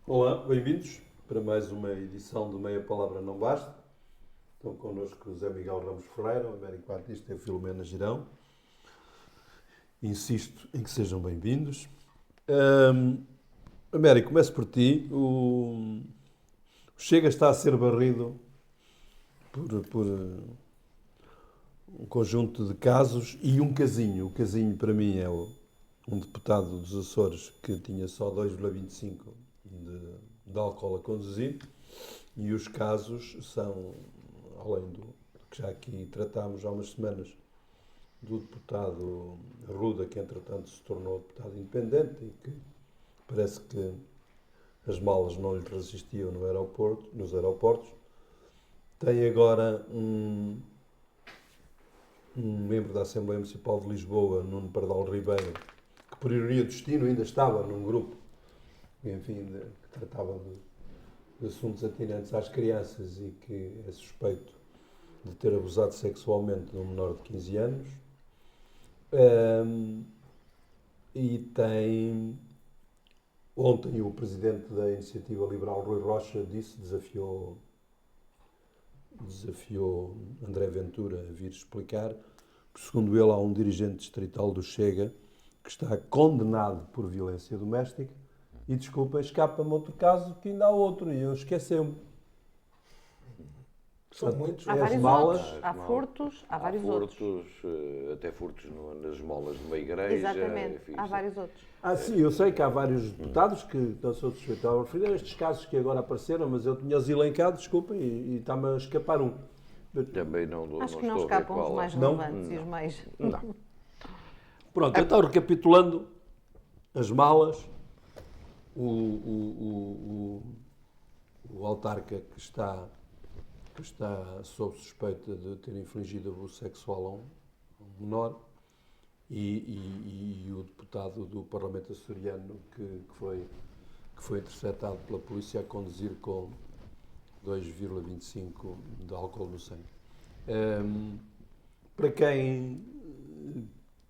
Olá, bem-vindos para mais uma edição do Meia Palavra Não Basta. Estão connosco o José Miguel Ramos Ferreira, o Américo Batista e a Filomena Girão. Insisto em que sejam bem-vindos. Américo, começo por ti. O Chega está a ser barrido por um conjunto de casos e um casinho. O casinho, para mim, é um deputado dos Açores que tinha só 2,25 de álcool a conduzir. E os casos são, além do que já aqui tratámos há umas semanas, do deputado Arruda, que entretanto se tornou deputado independente e que parece que as malas não lhe resistiam nos aeroportos. Tem agora um membro da Assembleia Municipal de Lisboa, Nuno Pardal Ribeiro, que por ironia do destino ainda estava num grupo, enfim, que tratava de assuntos atinentes às crianças e que é suspeito de ter abusado sexualmente de um menor de 15 anos. E tem... Ontem o presidente da Iniciativa Liberal, Rui Rocha, desafiou André Ventura a vir explicar que, segundo ele, há um dirigente distrital do Chega que está condenado por violência doméstica e, desculpa, escapa-me outro caso que ainda há outro e eu esqueci-me. São muitos. Há As vários malas. outros. Há furtos, há vários outros. Até furtos nas molas de uma igreja. Exatamente, Enfim, há vários outros. Sim, eu sei que há vários deputados que não sou suspeito a referir a estes casos que agora apareceram, mas eu tinha-os elencado, desculpem, e está-me a escapar um. Também não Acho que não estou a ver escapam os qual é. mais Não? relevantes e os mais. Não. Pronto, então recapitulando, as malas, o autarca que está sob suspeita de ter infligido abuso sexual a um menor e o deputado do Parlamento açoriano que foi interceptado pela polícia a conduzir com 2,25 de álcool no sangue. Para quem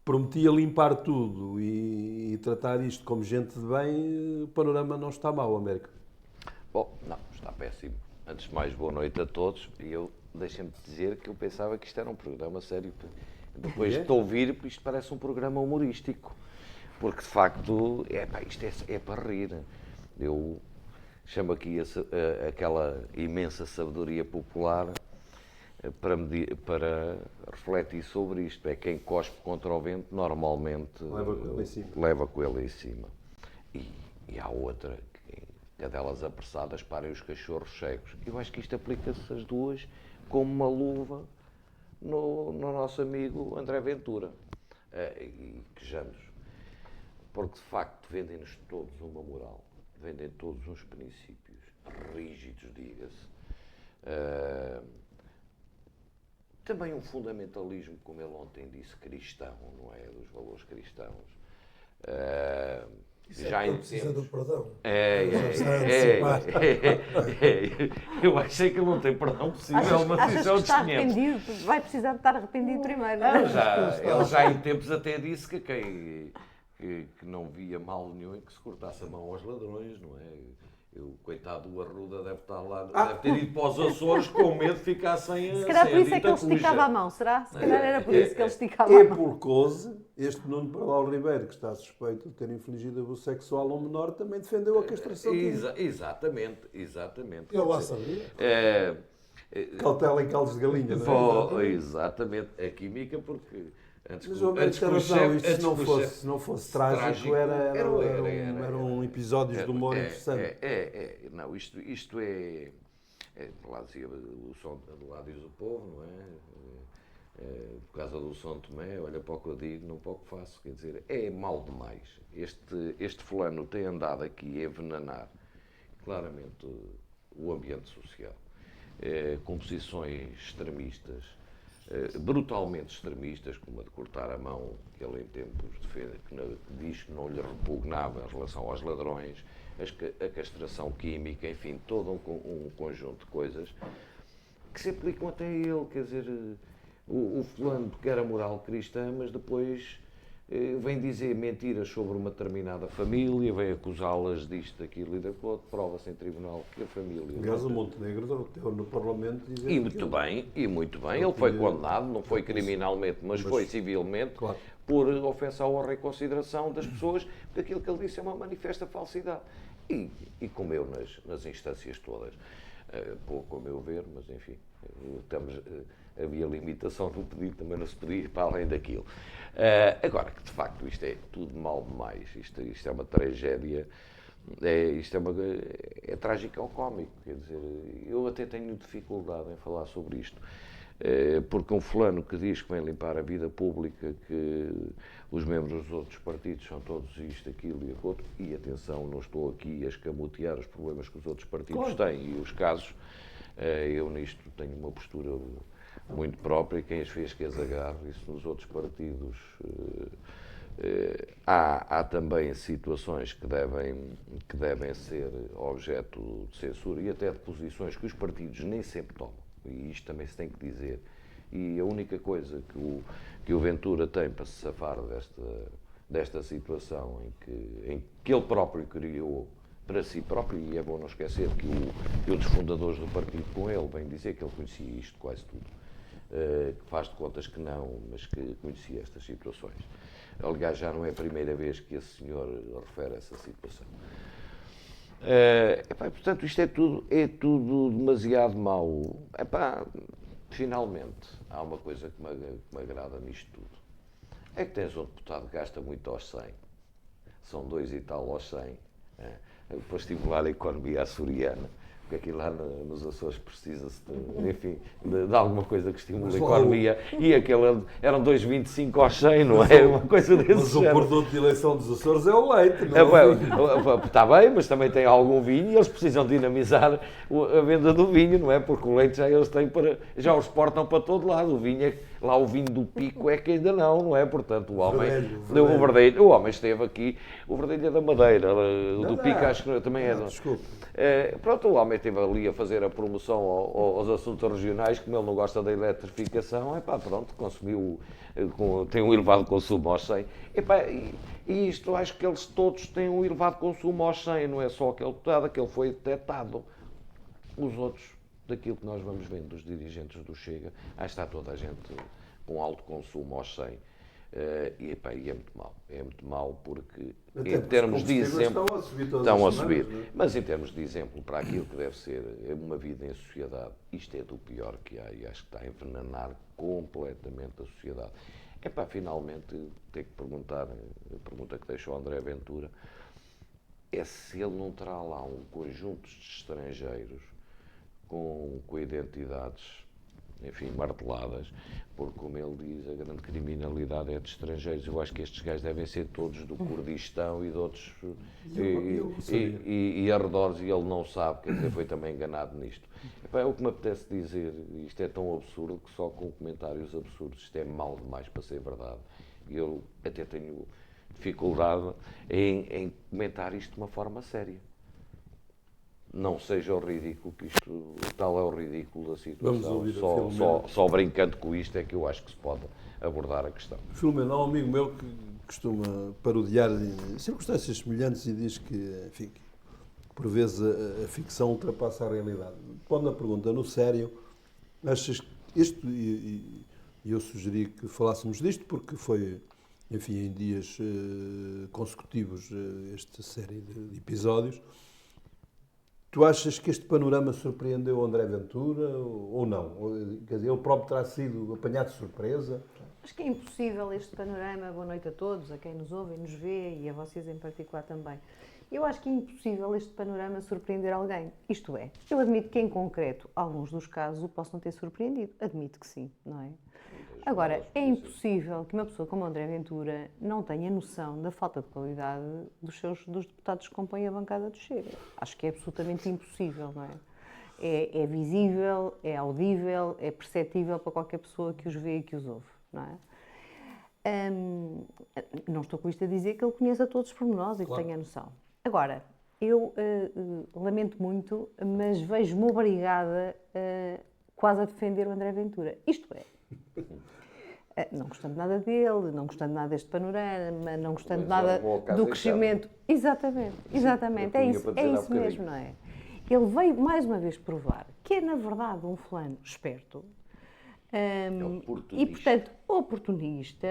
prometia limpar tudo e tratar isto como gente de bem, o panorama não está mau, América. Bom, não, está péssimo. Antes de mais, boa noite a todos. E deixem-me dizer que eu pensava que isto era um programa sério. Depois de ouvir, isto parece um programa humorístico. Porque, de facto, isto é para rir. Eu chamo aqui aquela imensa sabedoria popular para refletir sobre isto. É quem cospe contra o vento, normalmente leva com ele em cima. E há outra, cadelas apressadas parem os cachorros cegos. Eu acho que isto aplica-se as duas como uma luva no nosso amigo André Ventura. E quejamos. Porque, de facto, vendem-nos todos uma moral. Vendem todos uns princípios rígidos, diga-se. Também um fundamentalismo, como ele ontem disse, cristão, não é? Dos valores cristãos. Isso já precisa do perdão. Eu achei que ele não tem perdão possível, mas Achas isso é um que está desconhecido. arrependido? Vai precisar de estar arrependido primeiro. Ele já em tempos até disse que não via mal nenhum em que se cortasse a mão aos ladrões, não é? O coitado do Arruda deve estar lá, deve ter ido para os Açores com medo de ficar sem a Se calhar por isso é que ele esticava a mão, será? Se calhar era por isso que ele esticava a E mão. por causa, este Nuno Pardal Ribeiro, que está suspeito de ter infligido abuso sexual a um menor, também defendeu a castração química. Exatamente. Eu lá sabia. Cautela em caldos de galinha, não é? Exatamente. A química, porque Mas o Américo tem razão, isto se não fosse trágico, eram episódios de humor interessante. Não, isto é lá dizia o som, lá diz o povo, não é? Por causa do São Tomé, olha para o que eu digo, não para o que faço, quer dizer, é mal demais. Este fulano tem andado aqui a envenenar claramente o ambiente social, com posições extremistas, brutalmente extremistas, como a de cortar a mão, que ele em tempos defende, que diz que não lhe repugnava em relação aos ladrões, a castração química, enfim, todo um conjunto de coisas que se aplicam até a ele, quer dizer, o fulano que era moral cristã, mas depois vem dizer mentiras sobre uma determinada família, vem acusá-las disto, daquilo e daquilo outro, prova-se em tribunal que a família... Aliás, o Montenegro teve no Parlamento dizer E muito bem, ele foi condenado, não foi criminalmente, mas foi civilmente, claro, por ofensa à honra e consideração das pessoas, porque aquilo que ele disse é uma manifesta falsidade. E comeu nas instâncias todas. Pouco, a meu ver, mas enfim, havia limitação no pedido, também não se podia ir para além daquilo. Agora, que de facto isto é tudo mal demais, isto é uma tragédia, é trágico ou cómico, quer dizer, eu até tenho dificuldade em falar sobre isto, porque um fulano que diz que vem limpar a vida pública, que os membros dos outros partidos são todos isto, aquilo e aquilo outro, e atenção, não estou aqui a escamotear os problemas que os outros partidos têm e os casos, eu nisto tenho uma postura muito própria, e quem as fez que as agarre, isso nos outros partidos. Há também situações que devem ser objeto de censura e até de posições que os partidos nem sempre tomam, e isto também se tem que dizer. E a única coisa que o Ventura tem para se safar desta situação em que ele próprio criou para si próprio, e é bom não esquecer que um dos fundadores do partido com ele vem dizer que ele conhecia isto quase tudo, que faz de contas que não, mas que conhecia estas situações. Aliás, já não é a primeira vez que esse senhor refere a essa situação. Portanto, isto é tudo demasiado mau. Finalmente, há uma coisa que me agrada nisto tudo. É que tens um deputado que gasta muito aos 100. São 2 e tal aos 100. Para estimular a economia açoriana. Porque aqui lá nos Açores precisa-se, de alguma coisa que estimule a economia. E aquele eram 2,25 aos 100, não é? Uma coisa desse Mas género. o produto de eleição dos Açores é o leite, não é? Está bem, mas também tem algum vinho e eles precisam dinamizar a venda do vinho, não é? Porque o leite já eles têm já os exportam para todo lado. O vinho lá o vinho do Pico é que ainda não é? Portanto, o homem... O homem esteve aqui, o Verdelho é da Madeira, do Pico acho que também é... Desculpe. Pronto, o homem esteve ali a fazer a promoção aos assuntos regionais, como ele não gosta da eletrificação, pronto, consumiu, tem um elevado consumo aos 100. E isto, acho que eles todos têm um elevado consumo aos 100, não é só aquele deputado, aquele foi detectado. Os outros, daquilo que nós vamos vendo dos dirigentes do Chega, aí está toda a gente com alto consumo aos 100. E é muito mau porque até em termos de exemplo estão a subir, mas em termos de exemplo para aquilo que deve ser uma vida em sociedade, isto é do pior que há e acho que está a envenenar completamente a sociedade. Finalmente tenho que perguntar, a pergunta que deixou o André Ventura é se ele não terá lá um conjunto de estrangeiros com identidades marteladas, porque, como ele diz, a grande criminalidade é de estrangeiros. Eu acho que estes gajos devem ser todos do Kurdistão e de outros e arredores, e ele não sabe, quer dizer, foi também enganado nisto. O que me apetece dizer, isto é tão absurdo que só com comentários absurdos, isto é mal demais para ser verdade. E eu até tenho dificuldade em comentar isto de uma forma séria. Não seja o ridículo, que isto, tal é o ridículo da situação. Só brincando com isto é que eu acho que se pode abordar a questão. Filomeno, há um amigo meu que costuma parodiar circunstâncias semelhantes e diz que, enfim, por vezes a ficção ultrapassa a realidade. Pondo a pergunta no sério, achas que isto, e eu sugeri que falássemos disto porque foi, enfim, em dias consecutivos esta série de episódios. Tu achas que este panorama surpreendeu André Ventura ou não? Quer dizer, ele próprio terá sido apanhado de surpresa? Acho que é impossível este panorama. Boa noite a todos, a quem nos ouve e nos vê e a vocês em particular também. Eu acho que é impossível este panorama surpreender alguém. Isto é, eu admito que em concreto alguns dos casos o possam ter surpreendido. Admito que sim, não é? Agora, é impossível que uma pessoa como André Ventura não tenha noção da falta de qualidade dos deputados que compõem a bancada do Chega. Acho que é absolutamente impossível, não é? É visível, é audível, é perceptível para qualquer pessoa que os vê e que os ouve, não é? Não estou com isto a dizer que ele conheça todos os pormenores e que tenha noção. Agora, eu lamento muito, mas vejo-me obrigada quase a defender o André Ventura. Isto é, Não gostando nada dele, não gostando nada deste panorama, não gostando Mas nada arrumou a casa do em crescimento. Exatamente, exatamente. eu É ia isso, para é dizer há isso mesmo, bocadinho. não é? Ele veio mais uma vez provar que é, na verdade, um fulano esperto. E, portanto, oportunista,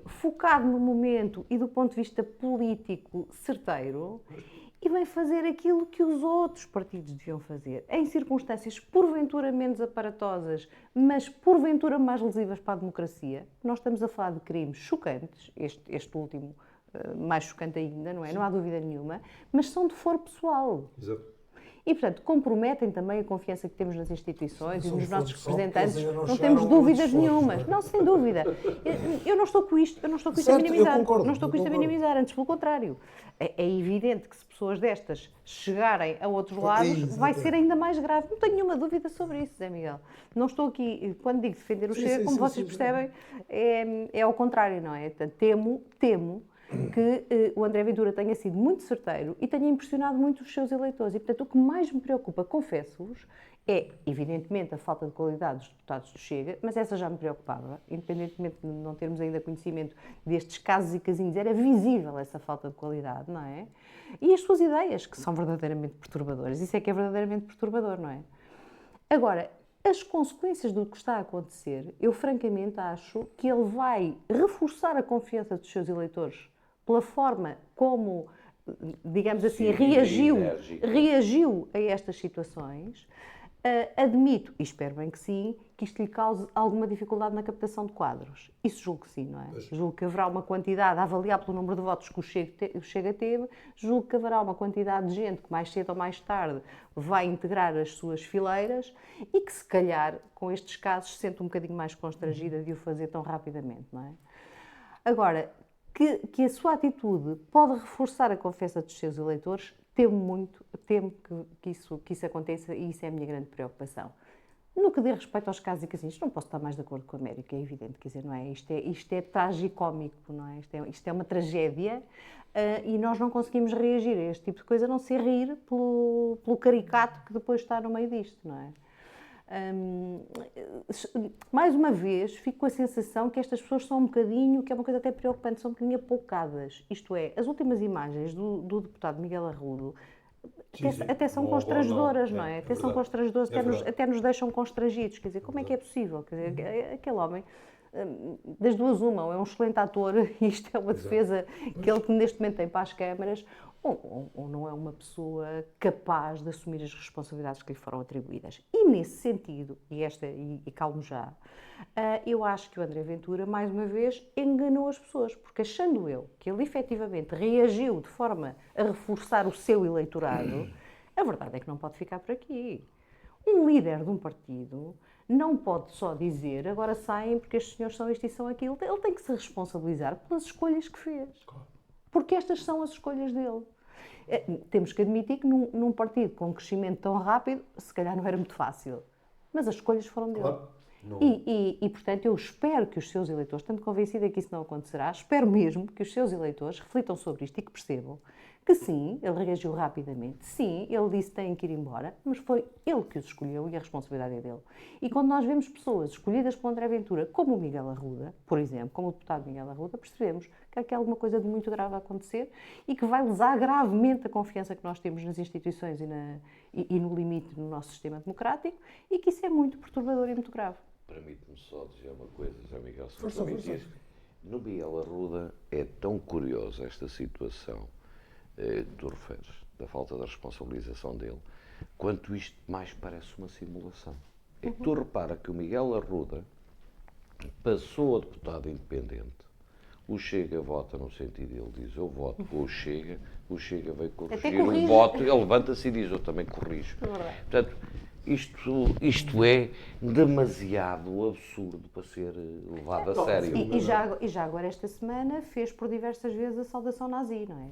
focado no momento e do ponto de vista político certeiro, e vem fazer aquilo que os outros partidos deviam fazer, em circunstâncias porventura menos aparatosas, mas porventura mais lesivas para a democracia. Nós estamos a falar de crimes chocantes, este último mais chocante ainda, não é? Não há dúvida nenhuma, mas são de foro pessoal. Exato. E, portanto, comprometem também a confiança que temos nas instituições e nos nossos representantes. Não chegaram temos a dúvidas muitos nenhumas. fóruns, Não, sem dúvida. Eu não estou com isto, a Certo, minimizar. eu concordo, Não estou com eu isto a concordo. minimizar, antes pelo contrário. É evidente que se pessoas destas chegarem a outros lados, exatamente. vai ser ainda mais grave. Não tenho nenhuma dúvida sobre isso, Zé Miguel. Não estou aqui, quando digo defender o Chega, como vocês percebem, é ao contrário, não é? Portanto, temo que o André Ventura tenha sido muito certeiro e tenha impressionado muito os seus eleitores. E, portanto, o que mais me preocupa, confesso-vos, é, evidentemente, a falta de qualidade dos deputados do Chega, mas essa já me preocupava, independentemente de não termos ainda conhecimento destes casos e casinhos, era visível essa falta de qualidade, não é? E as suas ideias, que são verdadeiramente perturbadoras. Isso é que é verdadeiramente perturbador, não é? Agora, as consequências do que está a acontecer, eu francamente acho que ele vai reforçar a confiança dos seus eleitores pela forma como, digamos assim, reagiu a estas situações. Admito, e espero bem que sim, que isto lhe cause alguma dificuldade na captação de quadros. Isso julgo que sim, não é? Julgo que haverá uma quantidade, a avaliar pelo número de votos que o Chega teve, julgo que haverá uma quantidade de gente que mais cedo ou mais tarde vai integrar as suas fileiras e que se calhar, com estes casos, se sente um bocadinho mais constrangida de o fazer tão rapidamente, não é? Agora, que a sua atitude pode reforçar a confiança dos seus eleitores, temo que isso aconteça e isso é a minha grande preocupação. No que diz respeito aos casos e casinhos, não posso estar mais de acordo com a América, é evidente, quer dizer, não é? Isto é tragicómico, não é? Isto é uma tragédia e nós não conseguimos reagir a este tipo de coisa, a não ser rir pelo caricato que depois está no meio disto, não é? Mais uma vez, fico com a sensação que estas pessoas são um bocadinho, que é uma coisa até preocupante, são um bocadinho apoucadas. Isto é, as últimas imagens do deputado Miguel Arrudo até são constrangedoras, não é? Até são constrangedoras, até nos deixam constrangidos. Quer dizer, como é que é possível? Quer dizer, aquele homem, das duas uma, ou é um excelente ator, e isto é uma defesa que ele neste momento tem para as câmaras, ou não é uma pessoa capaz de assumir as responsabilidades que lhe foram atribuídas. E nesse sentido, e calmo já, eu acho que o André Ventura, mais uma vez, enganou as pessoas, porque achando eu que ele efetivamente reagiu de forma a reforçar o seu eleitorado, a verdade é que não pode ficar por aqui. Um líder de um partido não pode só dizer agora saem porque estes senhores são isto e são aquilo. Ele tem que se responsabilizar pelas escolhas que fez. Porque estas são as escolhas dele. Temos que admitir que num partido com um crescimento tão rápido, se calhar não era muito fácil. Mas as escolhas foram dele. Claro. E, portanto, eu espero que os seus eleitores, tanto convencida que isso não acontecerá, espero mesmo que os seus eleitores reflitam sobre isto e que percebam que sim, ele reagiu rapidamente, sim, ele disse que têm que ir embora, mas foi ele que os escolheu e a responsabilidade é dele. E quando nós vemos pessoas escolhidas pelo André Ventura, como o Miguel Arruda, por exemplo, como o deputado Miguel Arruda, percebemos que há aqui alguma coisa de muito grave a acontecer e que vai lesar gravemente a confiança que nós temos nas instituições e no limite do nosso sistema democrático e que isso é muito perturbador e muito grave. Permite-me só dizer uma coisa, José Miguel, se me permitir. No Miguel Arruda é tão curiosa esta situação que tu referes, da falta de responsabilização dele, quanto isto mais parece uma simulação. É que tu repara que o Miguel Arruda passou a deputado independente, o Chega vota no sentido, ele diz eu voto com o Chega veio corrigir um voto, ele levanta-se e diz eu também corrijo. Portanto, isto é demasiado absurdo para ser levado a sério. E já agora esta semana fez por diversas vezes a saudação nazi, não é?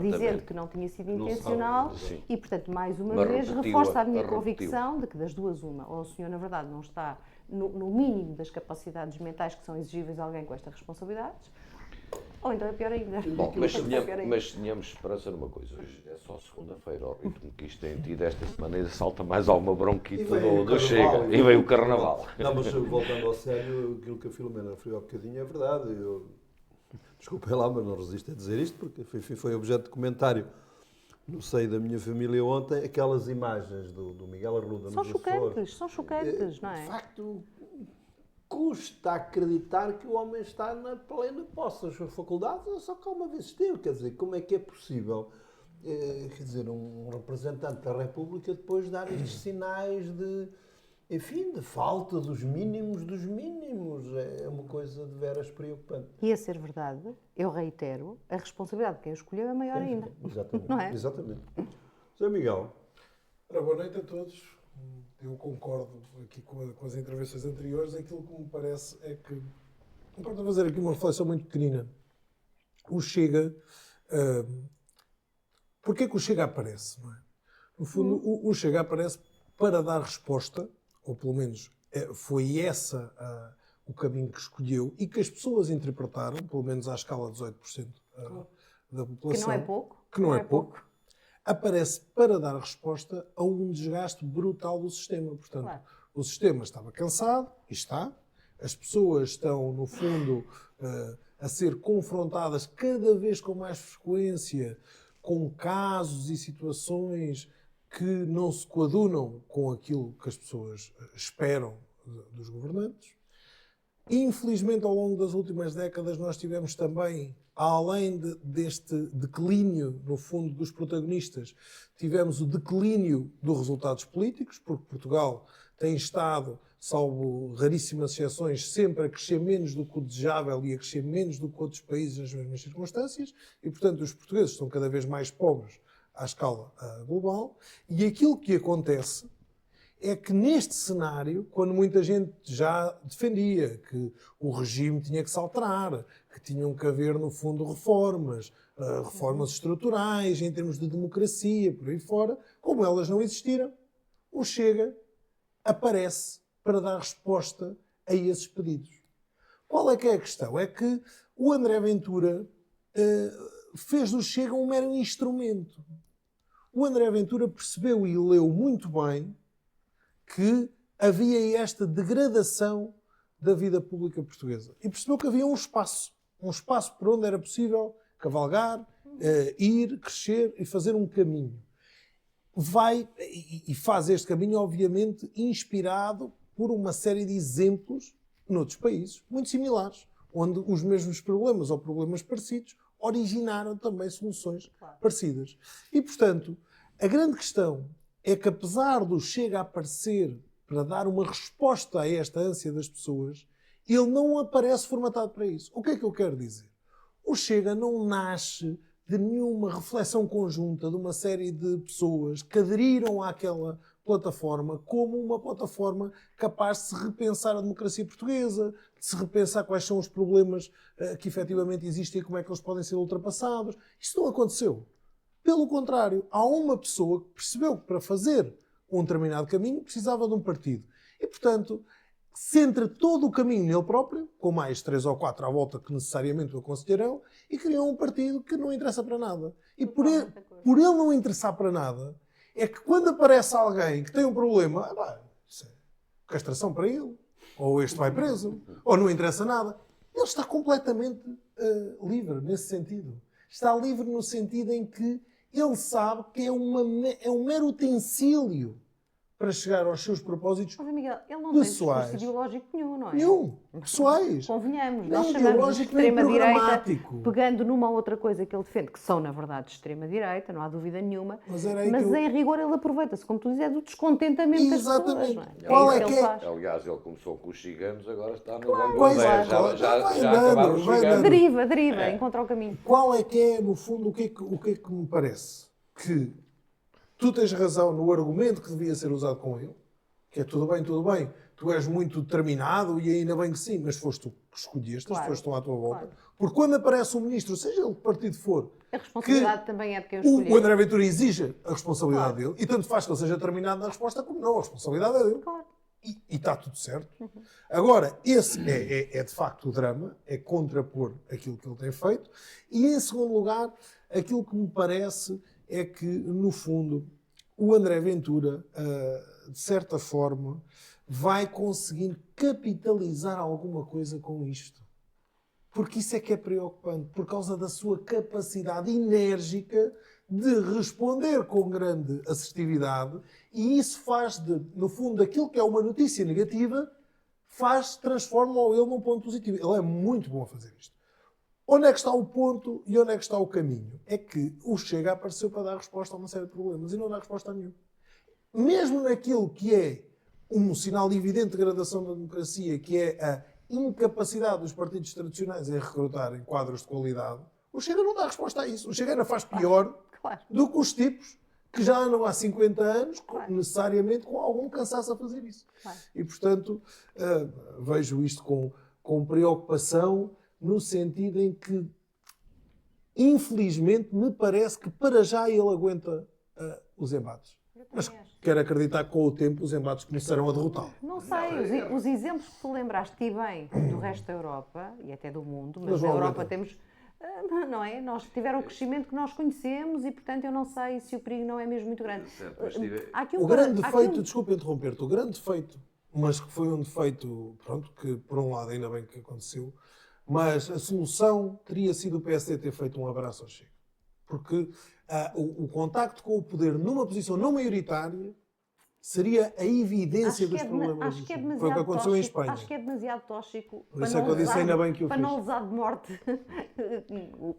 Dizendo que não tinha sido intencional e, portanto, mais uma vez reforça a minha convicção de que das duas uma, ou o senhor na verdade não está no mínimo das capacidades mentais que são exigíveis a alguém com estas responsabilidades, Ou então é pior ainda. Bom, mas É pior ainda. tenhamos esperança numa coisa. Hoje é só segunda-feira, ao ritmo que isto tem tido esta semana, salta mais alguma bronquita do Chega. E veio o Carnaval. Não, mas voltando ao sério, aquilo que a Filomena referiu há bocadinho é verdade. Desculpem lá, mas não resisto a dizer isto, porque enfim, foi objeto de comentário no seio da minha família ontem, aquelas imagens do Miguel Arruda nos Açores. São chocantes, não é? De facto, custa acreditar que o homem está na plena posse das suas faculdades, só que uma vez esteve. Quer dizer, como é que é possível, quer dizer, um representante da República depois dar estes sinais de, enfim, de falta dos mínimos dos mínimos? É uma coisa de veras preocupante. E a ser verdade, eu reitero, a responsabilidade de quem o escolheu é maior ainda. Exatamente. Não é? Exatamente. Zé Miguel. Ora, boa noite a todos. Eu concordo aqui com as intervenções anteriores. Aquilo que me parece é que, importa fazer aqui uma reflexão muito pequenina. O Chega... Porquê que o Chega aparece? Não é? No fundo, o Chega aparece para dar resposta, ou pelo menos foi esse o caminho que escolheu e que as pessoas interpretaram, pelo menos à escala de 18% da população. Que não é pouco. Que não é pouco. Aparece para dar resposta a um desgaste brutal do sistema. Portanto, Claro. o sistema estava cansado, e está. As pessoas estão, no fundo, a ser confrontadas cada vez com mais frequência com casos e situações que não se coadunam com aquilo que as pessoas esperam dos governantes. Infelizmente, ao longo das últimas décadas, nós tivemos também, além deste declínio, no fundo, dos protagonistas, tivemos o declínio dos resultados políticos, porque Portugal tem estado, salvo raríssimas exceções, sempre a crescer menos do que o desejável e a crescer menos do que outros países nas mesmas circunstâncias, e, portanto, os portugueses estão cada vez mais pobres à escala global, e aquilo que acontece é que neste cenário, quando muita gente já defendia que o regime tinha que se alterar, que tinham que haver, no fundo, reformas estruturais, em termos de democracia, por aí fora, como elas não existiram, o Chega aparece para dar resposta a esses pedidos. Qual é que é a questão? É que o André Ventura fez do Chega um mero instrumento. O André Ventura percebeu e leu muito bem que havia esta degradação da vida pública portuguesa. E percebeu que havia um espaço por onde era possível cavalgar, ir, crescer e fazer um caminho. Vai e faz este caminho, obviamente, inspirado por uma série de exemplos noutros países muito similares, onde os mesmos problemas ou problemas parecidos originaram também soluções parecidas. E, portanto, a grande questão é que, apesar do Chega aparecer para dar uma resposta a esta ânsia das pessoas, ele não aparece formatado para isso. O que é que eu quero dizer? O Chega não nasce de nenhuma reflexão conjunta de uma série de pessoas que aderiram àquela plataforma como uma plataforma capaz de se repensar a democracia portuguesa, de se repensar quais são os problemas que efetivamente existem e como é que eles podem ser ultrapassados. Isso não aconteceu. Pelo contrário, há uma pessoa que percebeu que para fazer um determinado caminho precisava de um partido. E, portanto, centra todo o caminho nele próprio, com mais 3 ou 4 à volta que necessariamente o aconselharão, e criou um partido que não interessa para nada. E por ele não interessar para nada, é que quando aparece alguém que tem um problema, isso é castração para ele, ou este vai preso, ou não interessa nada. Ele está completamente livre nesse sentido. Está livre no sentido em que ele sabe que é um mero utensílio para chegar aos seus propósitos Mas, Miguel, ele não pessoais. tem discurso ideológico nenhum, não é? Nenhum. Pessoais. Convenhamos, Nem nós chamamos de ideológico, nem extrema-direita, programático. pegando numa outra coisa que ele defende, que são, na verdade, de extrema-direita, não há dúvida nenhuma, Mas era aí mas que eu- em rigor ele aproveita-se, como tu dizes, do descontentamento das Exatamente. pessoas. Não é? Qual É é isso que que ele é? faz. Aliás, ele começou com os ciganos, agora está no Claro, Pois Bangladesh. é, Já vai acabaram andando, os vai ciganos. andando. Deriva, encontra o caminho. Qual é que é, no fundo, o que é que me parece? Que tu tens razão no argumento que devia ser usado com ele, que é tudo bem, tu és muito determinado e ainda bem que sim, mas foste tu que escolheste, as Claro, pessoas estão à tua volta. claro. Porque quando aparece um ministro, seja ele que partido for, A responsabilidade também é de quem o o escolheu. André Ventura exige a responsabilidade Claro. dele, e tanto faz que ele seja determinado na resposta como não, a responsabilidade é dele. Claro. e está tudo certo. Agora, esse é de facto o drama, é contrapor aquilo que ele tem feito. E em segundo lugar, aquilo que me parece é que, no fundo, o André Ventura, de certa forma, vai conseguir capitalizar alguma coisa com isto. Porque isso é que é preocupante, por causa da sua capacidade enérgica de responder com grande assertividade, e isso faz, no fundo, aquilo que é uma notícia negativa, transforma-o ele num ponto positivo. Ele é muito bom a fazer isto. Onde é que está o ponto e onde é que está o caminho? É que o Chega apareceu para dar resposta a uma série de problemas e não dá resposta a nenhum. Mesmo naquilo que é um sinal de evidente degradação da democracia, que é a incapacidade dos partidos tradicionais em recrutarem quadros de qualidade, o Chega não dá resposta a isso. O Chega ainda faz pior do que os tipos que já andam há 50 anos, necessariamente com algum cansaço a fazer isso. E, portanto, vejo isto com preocupação, no sentido em que, infelizmente, me parece que para já ele aguenta os embates. Mas quero acreditar que com o tempo os embates começarão a derrotá-lo. Não sei, os exemplos que tu lembraste e bem do resto da Europa e até do mundo, mas na Europa temos, não é? Nós tiveram o crescimento que nós conhecemos e, portanto, eu não sei se o perigo não é mesmo muito grande. O grande defeito, desculpa interromper-te, o grande defeito, mas que foi um defeito, pronto, que por um lado ainda bem que aconteceu, mas a solução teria sido o PSD ter feito um abraço ao Chega. Porque o contacto com o poder numa posição não maioritária seria a evidência dos problemas. Acho que é demasiado foi o que aconteceu tóxico, em Espanha. Acho que é demasiado tóxico Por isso é que eu disse ainda bem que o para fiz. não usar de morte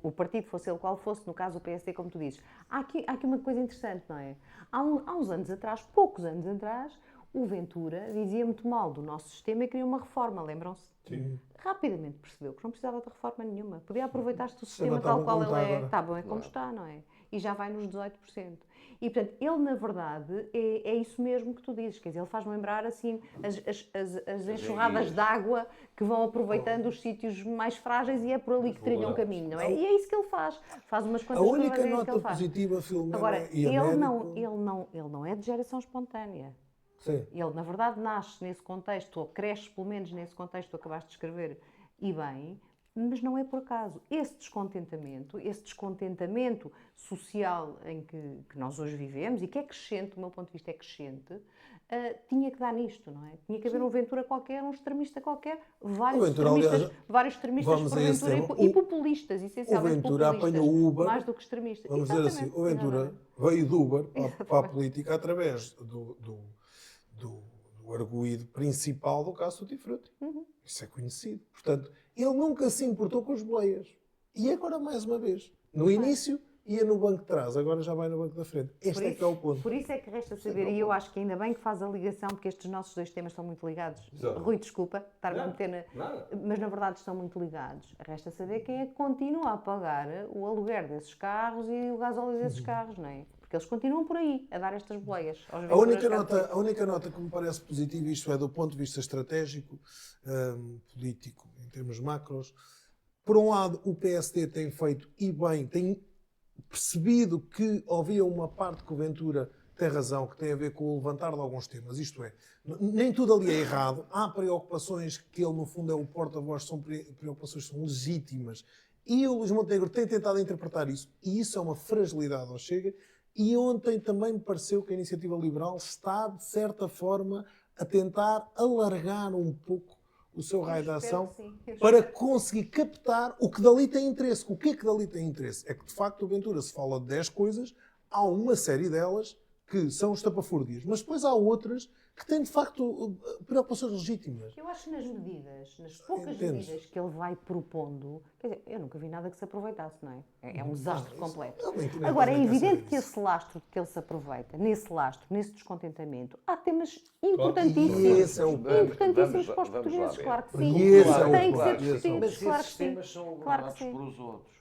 o partido, fosse ele qual fosse, no caso o PSD, como tu dizes. Há aqui uma coisa interessante, não é? Há uns anos atrás, poucos anos atrás, o Ventura dizia muito mal do nosso sistema e queria uma reforma, lembram-se? Sim. Rapidamente percebeu que não precisava de reforma nenhuma. Podia aproveitar-se do sistema tal qual ele é. Está bom, é como está, não é? E já vai nos 18%. E, portanto, ele, na verdade, é isso mesmo que tu dizes. Quer dizer, ele faz-me lembrar, assim, as enxurradas de água que vão aproveitando os sítios mais frágeis e é por ali que trilham o caminho, não é? E é isso que ele faz. Faz umas quantas coisas. A única nota positiva, Filomena, agora, e ele não é de geração espontânea. Sim. Ele, na verdade, nasce nesse contexto, ou cresce, pelo menos, nesse contexto que tu acabaste de escrever, e bem, mas não é por acaso. Esse descontentamento social em que nós hoje vivemos, e que é crescente, do meu ponto de vista é crescente, tinha que dar nisto, não é? Tinha que haver um Ventura qualquer, um extremista qualquer, vários extremistas por Ventura e populistas, essencialmente populistas. O Ventura apanhou o Uber, mais do que extremistas. Vamos dizer assim, o Ventura veio do Uber para a política através do arguído principal do caso Tutti Frutti. Isso é conhecido. Portanto, ele nunca se importou com as boleias. E agora, mais uma vez, no início ia no banco de trás, agora já vai no banco da frente. Este é que é o ponto. Por isso é que resta saber, e eu acho que ainda bem que faz a ligação, porque estes nossos dois temas estão muito ligados. Exato. Rui, desculpa, estar-me a meter mas na verdade estão muito ligados. Resta saber quem é que continua a pagar o aluguer desses carros e o gasóleo desses carros, não é? Porque eles continuam por aí a dar estas boleias. A única nota que me parece positiva, isto é do ponto de vista estratégico, político, em termos macros, por um lado o PSD tem feito, e bem, tem percebido que havia uma parte que o Ventura tem razão, que tem a ver com o levantar de alguns temas. Isto é, nem tudo ali é errado. Há preocupações que ele, no fundo, é o porta-voz, são preocupações que são legítimas. E o Luís Montenegro tem tentado interpretar isso. E isso é uma fragilidade ao Chega. E ontem também me pareceu que a Iniciativa Liberal está, de certa forma, a tentar alargar um pouco o seu raio de ação para conseguir captar o que dali tem interesse. O que é que dali tem interesse? É que, de facto, o Ventura se fala de 10 coisas, há uma série delas que são estapafúrdias, mas depois há outras que têm, de facto, preocupações legítimas. Eu acho que nas poucas medidas que ele vai propondo, quer dizer, eu nunca vi nada que se aproveitasse, não é? É um desastre completo. Agora, é evidente que esse lastro que ele se aproveita, nesse descontentamento, há temas importantíssimos. Importantíssimos para os portugueses, claro que sim. Têm que ser discutidos, mas claro esses que sim. temas são governados por os outros.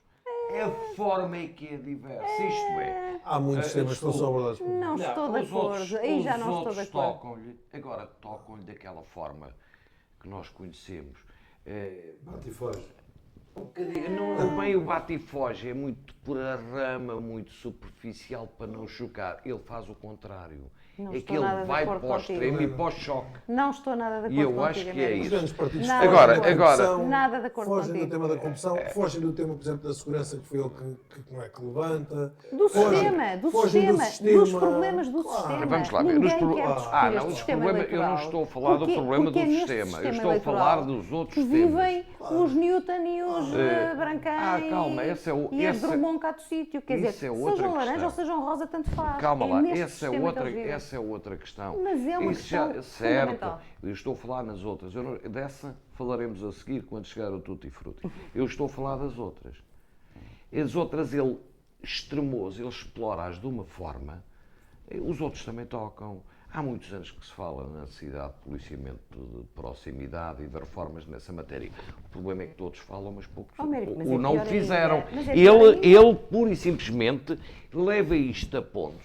É a forma em que é diversa. Isto é. Há muitos temas que não são abordados por Não estou de acordo. Aí já não estou de acordo. Agora tocam-lhe daquela forma que nós conhecemos. Bate e foge. Não, bem o bate e foge, é muito por a rama, muito superficial para não chocar. Ele faz o contrário. Não É estou que nada ele de vai acordo para o contigo. extremo e para o choque. Não estou nada de acordo E eu contigo, acho que é Américo. Os isso. grandes partidos Nada. fogem da Agora, corrupção, nada de acordo fogem contigo. do tema da corrupção, fogem do tema, por exemplo, da segurança, que foi ele que levanta. Do fogem- sistema, do fogem sistema, dos problemas do sistema. Vamos lá ver. Ninguém Nos quer pro- discutir não, este os sistema problemas, eu não eleitoral. estou a falar do problema Porque do é neste sistema. Eu estou a eleitoral falar dos outros que temas. vivem os Newton e os Brancães calma, esse é o- e a esse- Drummond cá do sítio. Quer isso dizer, é outra sejam laranja questão. ou sejam rosa, tanto faz. Calma lá, neste essa sistema que eles vivem. é outra questão. Mas é uma Isso questão certo, fundamental. eu estou a falar nas outras. Dessa falaremos a seguir quando chegar ao Tutti Frutti. Eu estou a falar das outras. As outras ele extremou-as, ele explora-as de uma forma. Os outros também tocam. Há muitos anos que se fala na necessidade de policiamento de proximidade e de reformas nessa matéria. O problema é que todos falam, mas poucos Américo, mas é o não pior fizeram. ainda. Mas é pior ainda. Ele, pura e simplesmente, leva isto a pontos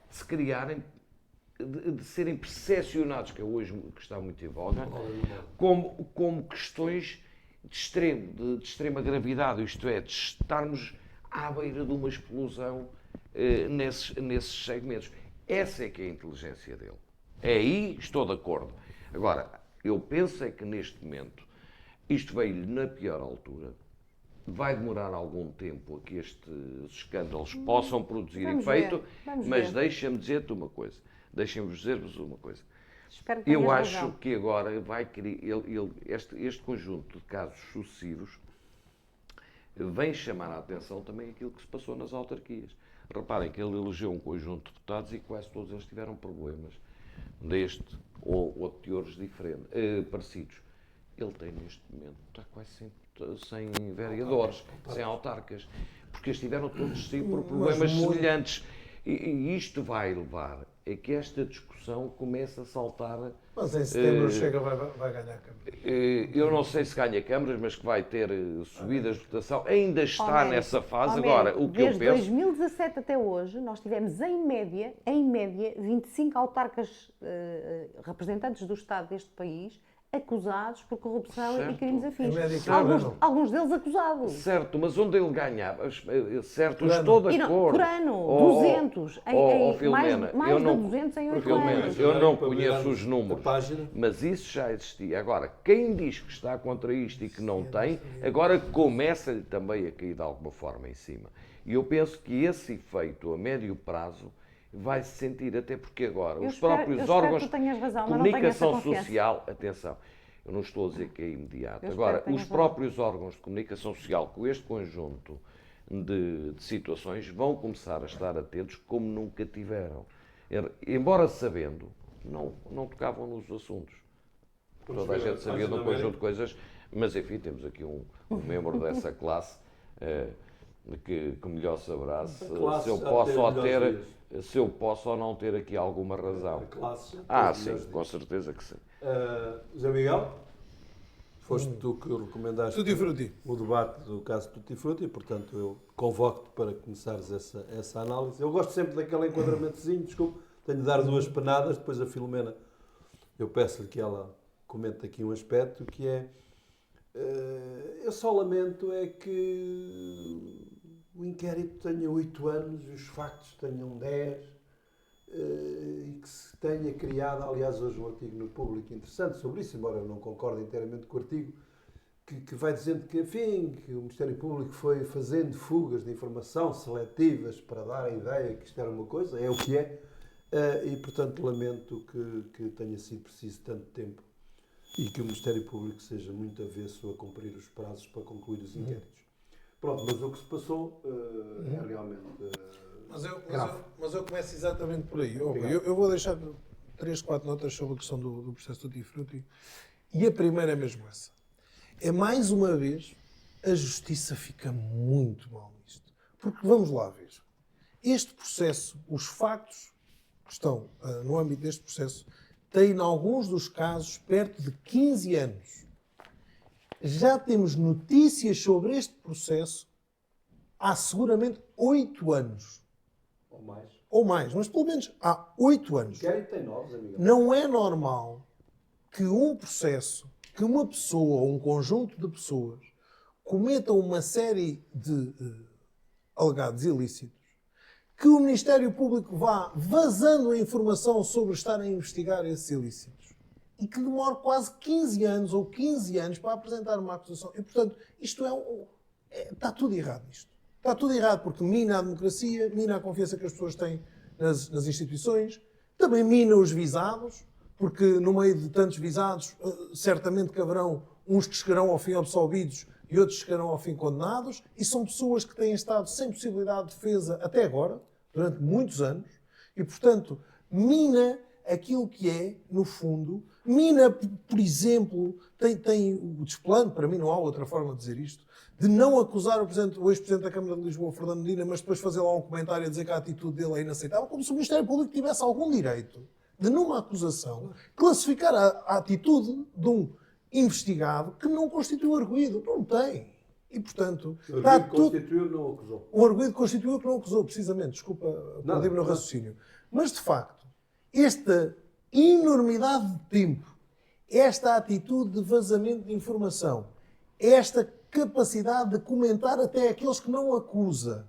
de se criarem, de serem percepcionados, que é hoje que está muito em voga, como questões de extrema gravidade, isto é, de estarmos à beira de uma explosão nesses segmentos. Essa é que é a inteligência dele. Aí estou de acordo. Agora, eu penso é que neste momento isto veio-lhe na pior altura. Vai demorar algum tempo a que estes escândalos possam produzir Vamos efeito, ver, vamos mas ver. deixa-me dizer-te uma coisa. Deixem-vos dizer-vos uma coisa. Espero que Eu tenhas acho razão. que agora vai querer, este conjunto de casos sucessivos vem chamar a atenção também aquilo que se passou nas autarquias. Reparem que ele elegeu um conjunto de deputados e quase todos eles tiveram problemas deste ou de teores diferentes, parecidos. Ele tem neste momento, está quase sem vereadores, sem autarcas, porque eles tiveram todos sim por problemas semelhantes. E isto vai levar a que esta discussão comece a saltar. Mas em setembro o Chega vai ganhar a Câmara. Eu não sei se ganha câmaras, mas que vai ter subidas de votação. Ainda está Américo, nessa fase. Américo, Agora, o que eu desde penso. 2017 até hoje, nós tivemos em média, 25 autarcas representantes do Estado deste país acusados por corrupção Certo. e crimes afins. Em média, cada ano. Alguns deles acusados. Certo, mas onde ele ganhava, certo, Por ano. estou de E não, acordo. por ano, Oh, 200. Filomena, mais eu de não, 200 em 8 Filomena, anos. eu não Para conheço virarmos os números, a página. mas isso já existia. Agora, quem diz que está contra isto e que não tem, agora começa-lhe também a cair de alguma forma em cima. E eu penso que esse efeito a médio prazo vai-se sentir, até porque agora Eu os espero- próprios eu espero órgãos que tu tenhas razão, de mas não tenho essa comunicação confiança. social, atenção, eu não estou a dizer que é imediato. Eu espero Agora, que tenhas os razão. próprios órgãos de comunicação social, com este conjunto de situações, vão começar a estar atentos como nunca tiveram. Embora sabendo, não tocavam nos assuntos. Toda a gente sabia de um conjunto de coisas, mas enfim, temos aqui um membro dessa classe que melhor saberá se classe eu já posso teve ou melhores se eu posso ou não ter aqui alguma razão. Classe. Sim, com certeza que sim. José Miguel, foste tu que recomendaste Tutti Frutti. o debate do caso Tutti Frutti e, portanto, eu convoco-te para começares essa análise. Eu gosto sempre daquele enquadramentozinho, desculpe, tenho de dar duas penadas, depois a Filomena, eu peço-lhe que ela comente aqui um aspecto que é, eu só lamento é que o inquérito tenha 8 anos e os factos tenham 10 e que se tenha criado, aliás, hoje um artigo no Público interessante sobre isso, embora eu não concorde inteiramente com o artigo, que vai dizendo que, enfim, que o Ministério Público foi fazendo fugas de informação seletivas para dar a ideia que isto era uma coisa, é o que é, e, portanto, lamento que tenha sido preciso tanto tempo e que o Ministério Público seja muito avesso a cumprir os prazos para concluir os inquéritos. Pronto, mas o que se passou é realmente grave. Mas eu começo exatamente por aí. Eu vou deixar 3, 4 notas sobre a questão do processo Tutti Frutti. E a primeira é mesmo essa. É mais uma vez, a justiça fica muito mal nisto. Porque vamos lá ver. Este processo, os factos que estão no âmbito deste processo, têm, em alguns dos casos, perto de 15 anos. Já temos notícias sobre este processo há seguramente 8 anos. Ou mais, mas pelo menos há 8 anos. O inquérito tem 9, Zé Miguel. Não é normal que um processo, que uma pessoa ou um conjunto de pessoas cometam uma série de alegados ilícitos, que o Ministério Público vá vazando a informação sobre estar a investigar esses ilícitos e que demore quase 15 anos ou 15 anos para apresentar uma acusação. E, portanto, isto está tudo errado. Está tudo errado porque mina a democracia, mina a confiança que as pessoas têm nas instituições, também mina os visados, porque no meio de tantos visados, certamente que haverão uns que chegarão ao fim absolvidos e outros chegarão ao fim condenados, e são pessoas que têm estado sem possibilidade de defesa até agora, durante muitos anos, e, portanto, mina aquilo que é, no fundo, mina, por exemplo, tem o desplano, para mim não há outra forma de dizer isto, de não acusar o ex-presidente da Câmara de Lisboa, Fernando Medina, mas depois fazer lá um comentário a dizer que a atitude dele é inaceitável, como se o Ministério Público tivesse algum direito de, numa acusação, classificar a atitude de um investigado que não constitui um arguido. Não tem. E, portanto... O arguido constituiu, não acusou. O arguido constituiu que não acusou, precisamente. Desculpa, perdi-me no raciocínio. Mas, de facto, esta enormidade de tempo, esta atitude de vazamento de informação, esta capacidade de comentar até aqueles que não acusa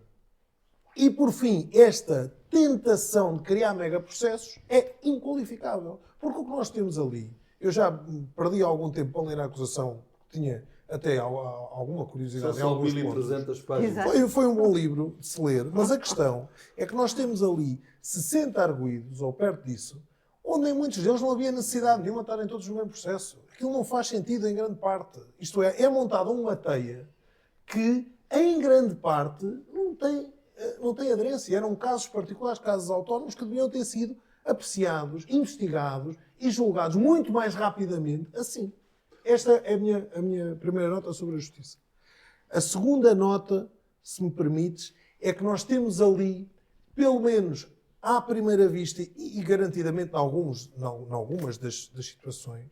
e, por fim, esta tentação de criar megaprocessos é inqualificável. Porque o que nós temos ali... Eu já perdi algum tempo para ler a acusação, tinha até alguma curiosidade em São alguns 1.300 pontos. páginas. Foi um bom livro de se ler, mas a questão é que nós temos ali 60 arguidos, ou perto disso, onde em muitos deles não havia necessidade nenhuma de estarem todos no mesmo processo. Aquilo não faz sentido em grande parte. Isto é montada uma teia que, em grande parte, não tem aderência. Eram casos particulares, casos autónomos, que deviam ter sido apreciados, investigados e julgados muito mais rapidamente assim. Esta é a minha primeira nota sobre a justiça. A segunda nota, se me permites, é que nós temos ali, pelo menos à primeira vista e garantidamente em algumas das situações,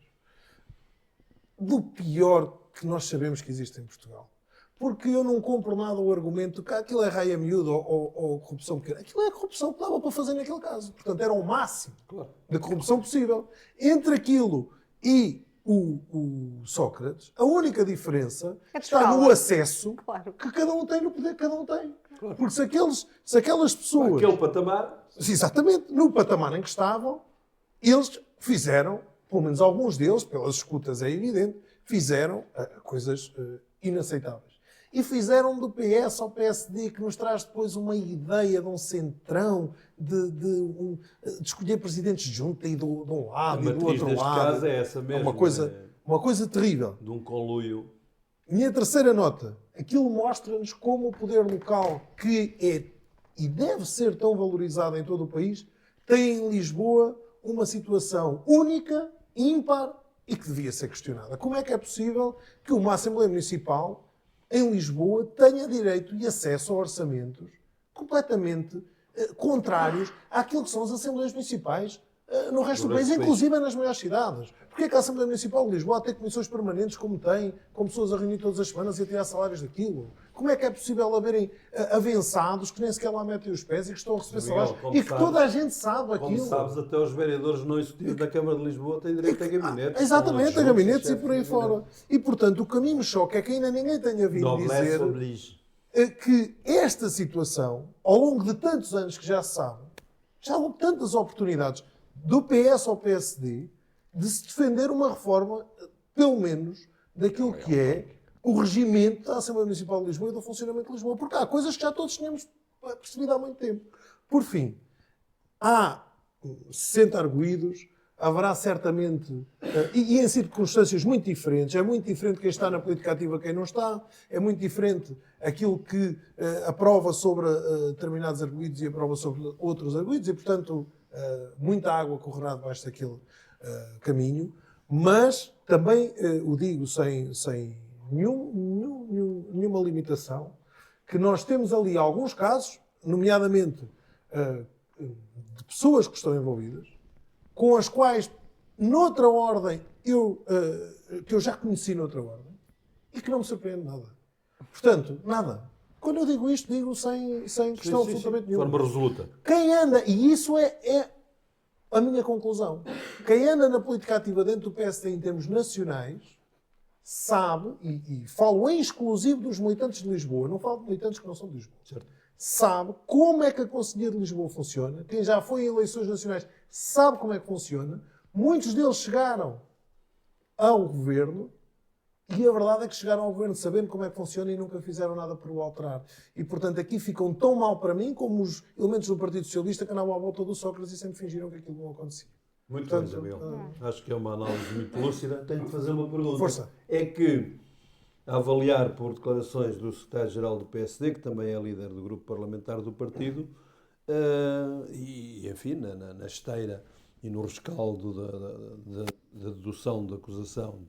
do pior que nós sabemos que existe em Portugal. Porque eu não compro nada o argumento que aquilo é raia miúda ou corrupção pequena. Aquilo é a corrupção que dava para fazer naquele caso. Portanto, era o máximo de corrupção possível. Entre aquilo e o Sócrates, a única diferença está no acesso que cada um tem, no poder que cada um tem. Claro. Porque se aquelas pessoas... Aquele patamar... Exatamente. No patamar em que estavam, eles fizeram, pelo menos alguns deles, pelas escutas é evidente, fizeram coisas inaceitáveis. E fizeram do PS ao PSD, que nos traz depois uma ideia de um centrão, de escolher presidentes de junta e de um lado e do outro lado. Caso é essa mesmo. Uma coisa terrível. De um conluio. Minha terceira nota. Aquilo mostra-nos como o poder local, que é e deve ser tão valorizado em todo o país, tem em Lisboa uma situação única, ímpar e que devia ser questionada. Como é que é possível que uma Assembleia Municipal em Lisboa tenha direito e acesso a orçamentos completamente contrários àquilo que são as Assembleias Municipais no resto do país, inclusive nas maiores cidades? Porquê é que a Assembleia Municipal de Lisboa tem comissões permanentes como tem, com pessoas a reunir todas as semanas e a tirar salários daquilo? Como é que é possível haverem avançados que nem sequer lá metem os pés e que estão a receber salários e que toda a gente sabe aquilo? Como sabes, até os vereadores não executivos da Câmara de Lisboa têm direito a gabinetes. Exatamente, a gabinetes e por aí fora. E, portanto, o que a mim me choca é que ainda ninguém tenha vindo dizer que esta situação, ao longo de tantos anos que já se sabe, já houve tantas oportunidades do PS ao PSD de se defender uma reforma, pelo menos, daquilo que é o regimento da Assembleia Municipal de Lisboa e do funcionamento de Lisboa. Porque há coisas que já todos tínhamos percebido há muito tempo. Por fim, há 60 arguídos, haverá certamente, e em circunstâncias muito diferentes, é muito diferente quem está na política ativa quem não está, é muito diferente aquilo que aprova sobre determinados arguídos e aprova sobre outros arguídos, e, portanto, muita água correrá debaixo daquele caminho, mas também o digo sem nenhuma limitação, que nós temos ali alguns casos, nomeadamente de pessoas que estão envolvidas, com as quais, noutra ordem, que eu já conheci noutra ordem, e que não me surpreende nada. Portanto, nada. Quando eu digo isto, digo sem questão absolutamente nenhuma. De forma resoluta. Quem anda, e isso é a minha conclusão, quem anda na política ativa dentro do PSD em termos nacionais, sabe, e falo em exclusivo dos militantes de Lisboa, não falo de militantes que não são de Lisboa, Certo. sabe como é que a Conselhia de Lisboa funciona, quem já foi em eleições nacionais sabe como é que funciona, muitos deles chegaram ao governo e a verdade é que chegaram ao governo sabendo como é que funciona e nunca fizeram nada por o alterar. E, portanto, aqui ficam tão mal para mim como os elementos do Partido Socialista que andavam à volta do Sócrates e sempre fingiram que aquilo não acontecia. Muito Portanto, bem, Isabel. Acho que é uma análise muito lúcida. Tenho de fazer uma pergunta. Força. É que, a avaliar por declarações do secretário-geral do PSD, que também é líder do grupo parlamentar do partido, e, enfim, na esteira e no rescaldo da dedução da acusação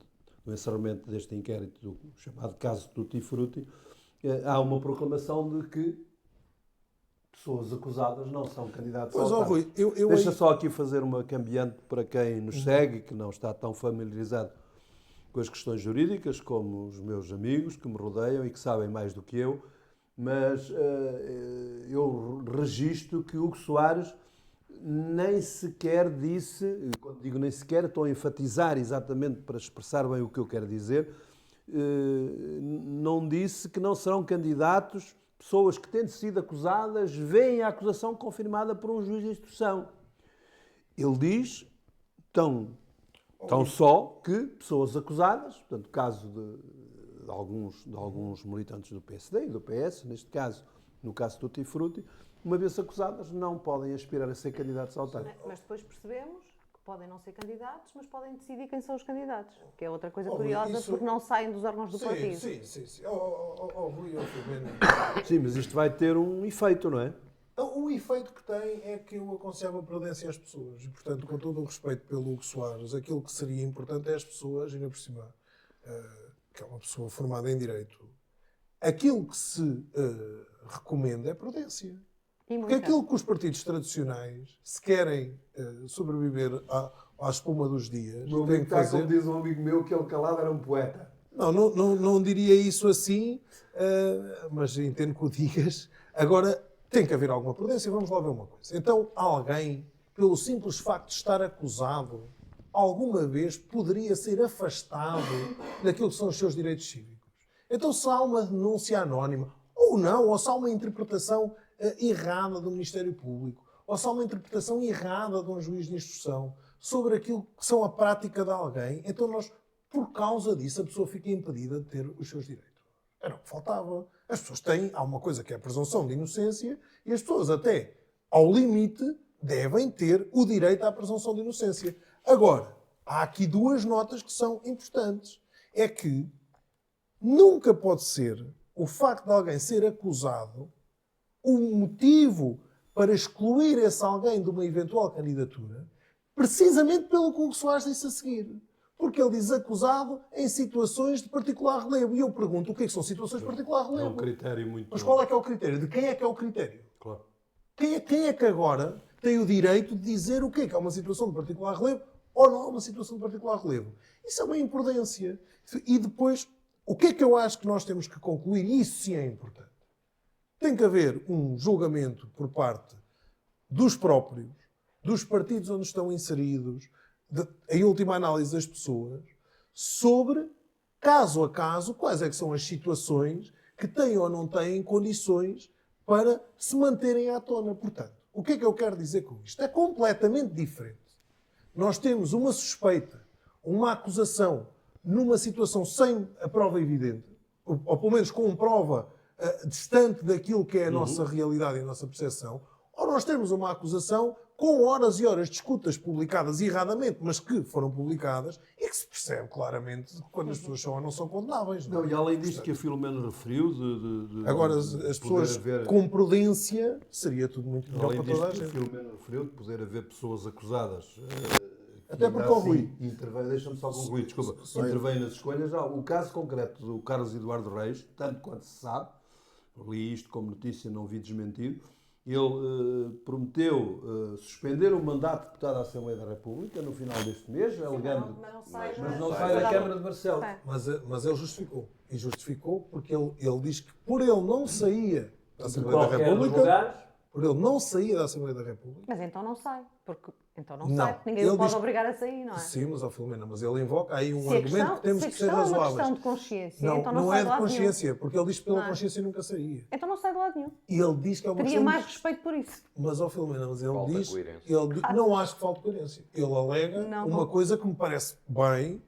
do encerramento deste inquérito, do chamado caso Tutti Frutti, há uma proclamação de que pessoas acusadas não são candidatos Pois, ao ó, Rui, cargo. eu Deixa aí- só aqui fazer uma cambiante para quem nos segue, que não está tão familiarizado com as questões jurídicas, como os meus amigos que me rodeiam e que sabem mais do que eu, mas eu registro que Hugo Soares nem sequer disse, quando digo nem sequer, estou a enfatizar exatamente para expressar bem o que eu quero dizer, não disse que não serão candidatos pessoas que, tendo sido acusadas, veem a acusação confirmada por um juiz de instrução. Ele diz, tão só, que pessoas acusadas, portanto, o caso de alguns militantes do PSD e do PS, neste caso, no caso do Tutti Frutti, uma vez acusadas, não podem aspirar a ser candidatos ao cargo. Mas depois percebemos que podem não ser candidatos, mas podem decidir quem são os candidatos, que é outra coisa Rui, curiosa, isso- porque não saem dos órgãos do partido. Sim. Rui, Filomeno. Sim, mas isto vai ter um efeito, não é? O efeito que tem é que eu aconselho a prudência às pessoas. E, portanto, com todo o respeito pelo Hugo Soares, aquilo que seria importante é as pessoas, ainda por cima, que é uma pessoa formada em Direito, aquilo que se recomenda é prudência. E Porque muita. aquilo que os partidos tradicionais, se querem sobreviver à espuma dos dias, têm que fazer... diz um amigo meu, que ele calado era um poeta. Não diria isso assim, mas entendo que o digas. Agora, tem que haver alguma prudência. Vamos lá ver uma coisa. Então, alguém, pelo simples facto de estar acusado, alguma vez poderia ser afastado daquilo que são os seus direitos cívicos. Então, se há uma denúncia anónima, ou não, ou se há uma interpretação errada do Ministério Público, ou se há uma interpretação errada de um juiz de instrução sobre aquilo que são a prática de alguém, então nós, por causa disso, a pessoa fica impedida de ter os seus direitos. Era o que faltava. As pessoas têm, há uma coisa que é a presunção de inocência, e as pessoas até, ao limite, devem ter o direito à presunção de inocência. Agora, há aqui duas notas que são importantes. É que nunca pode ser o facto de alguém ser acusado o motivo para excluir esse alguém de uma eventual candidatura, precisamente pelo que o Hugo Soares disse a seguir. Porque ele diz acusado em situações de particular relevo. E eu pergunto, o que é que são situações de particular É relevo? um critério muito... Mas qual é que é o critério? De quem é que é o critério? Claro. Quem é que agora tem o direito de dizer o que é uma situação de particular relevo ou não é uma situação de particular relevo? Isso é uma imprudência. E depois, o que é que eu acho que nós temos que concluir? E isso sim é importante. Tem que haver um julgamento por parte dos próprios, dos partidos onde estão inseridos, em última análise das pessoas, sobre, caso a caso, quais é que são as situações que têm ou não têm condições para se manterem à tona. Portanto, o que é que eu quero dizer com isto? É completamente diferente. Nós temos uma suspeita, uma acusação, numa situação sem a prova evidente, ou pelo menos com prova distante daquilo que é a nossa realidade e a nossa percepção, ou nós temos uma acusação com horas e horas de escutas publicadas erradamente, mas que foram publicadas e que se percebe claramente quando as pessoas são ou não são condenáveis. Não, e além disto que a Filomena referiu, Agora, as pessoas com prudência, seria tudo muito melhor além para toda a disto que a gente. Filomena referiu, de poder haver pessoas acusadas... Até porque o Rui... Deixa-me só concluir, desculpa. Sei. Intervém nas escolhas. O caso concreto do Carlos Eduardo Reis, tanto quanto se sabe, li isto como notícia, não vi desmentido, ele prometeu suspender o mandato de deputado à Assembleia da República no final deste mês, alegando... Mas não sai da Câmara de Barcelos. Mas ele justificou. E justificou porque ele diz que por ele não saía da Assembleia da Qualquer dos República... lugares, por ele não sair da Assembleia da República. Mas então não sai, porque Não. sai, porque ninguém Ele o pode diz- obrigar a sair, não é? Sim, mas, ó Filomena, mas ele invoca aí um Se a argumento questão, que temos se a que ser questão é uma razoáveis. questão de consciência, Não, então não, não sai é de de lado consciência, porque ele diz que pela Não é? consciência nunca saía. nenhum. Então não sai de lado nenhum. E ele diz que é uma Teria questão mais de... respeito por isso. Mas, ó Filomena, mas ele Falta diz... coerência. Não acho que falte coerência. Ele alega Não, uma não. coisa que me parece bem,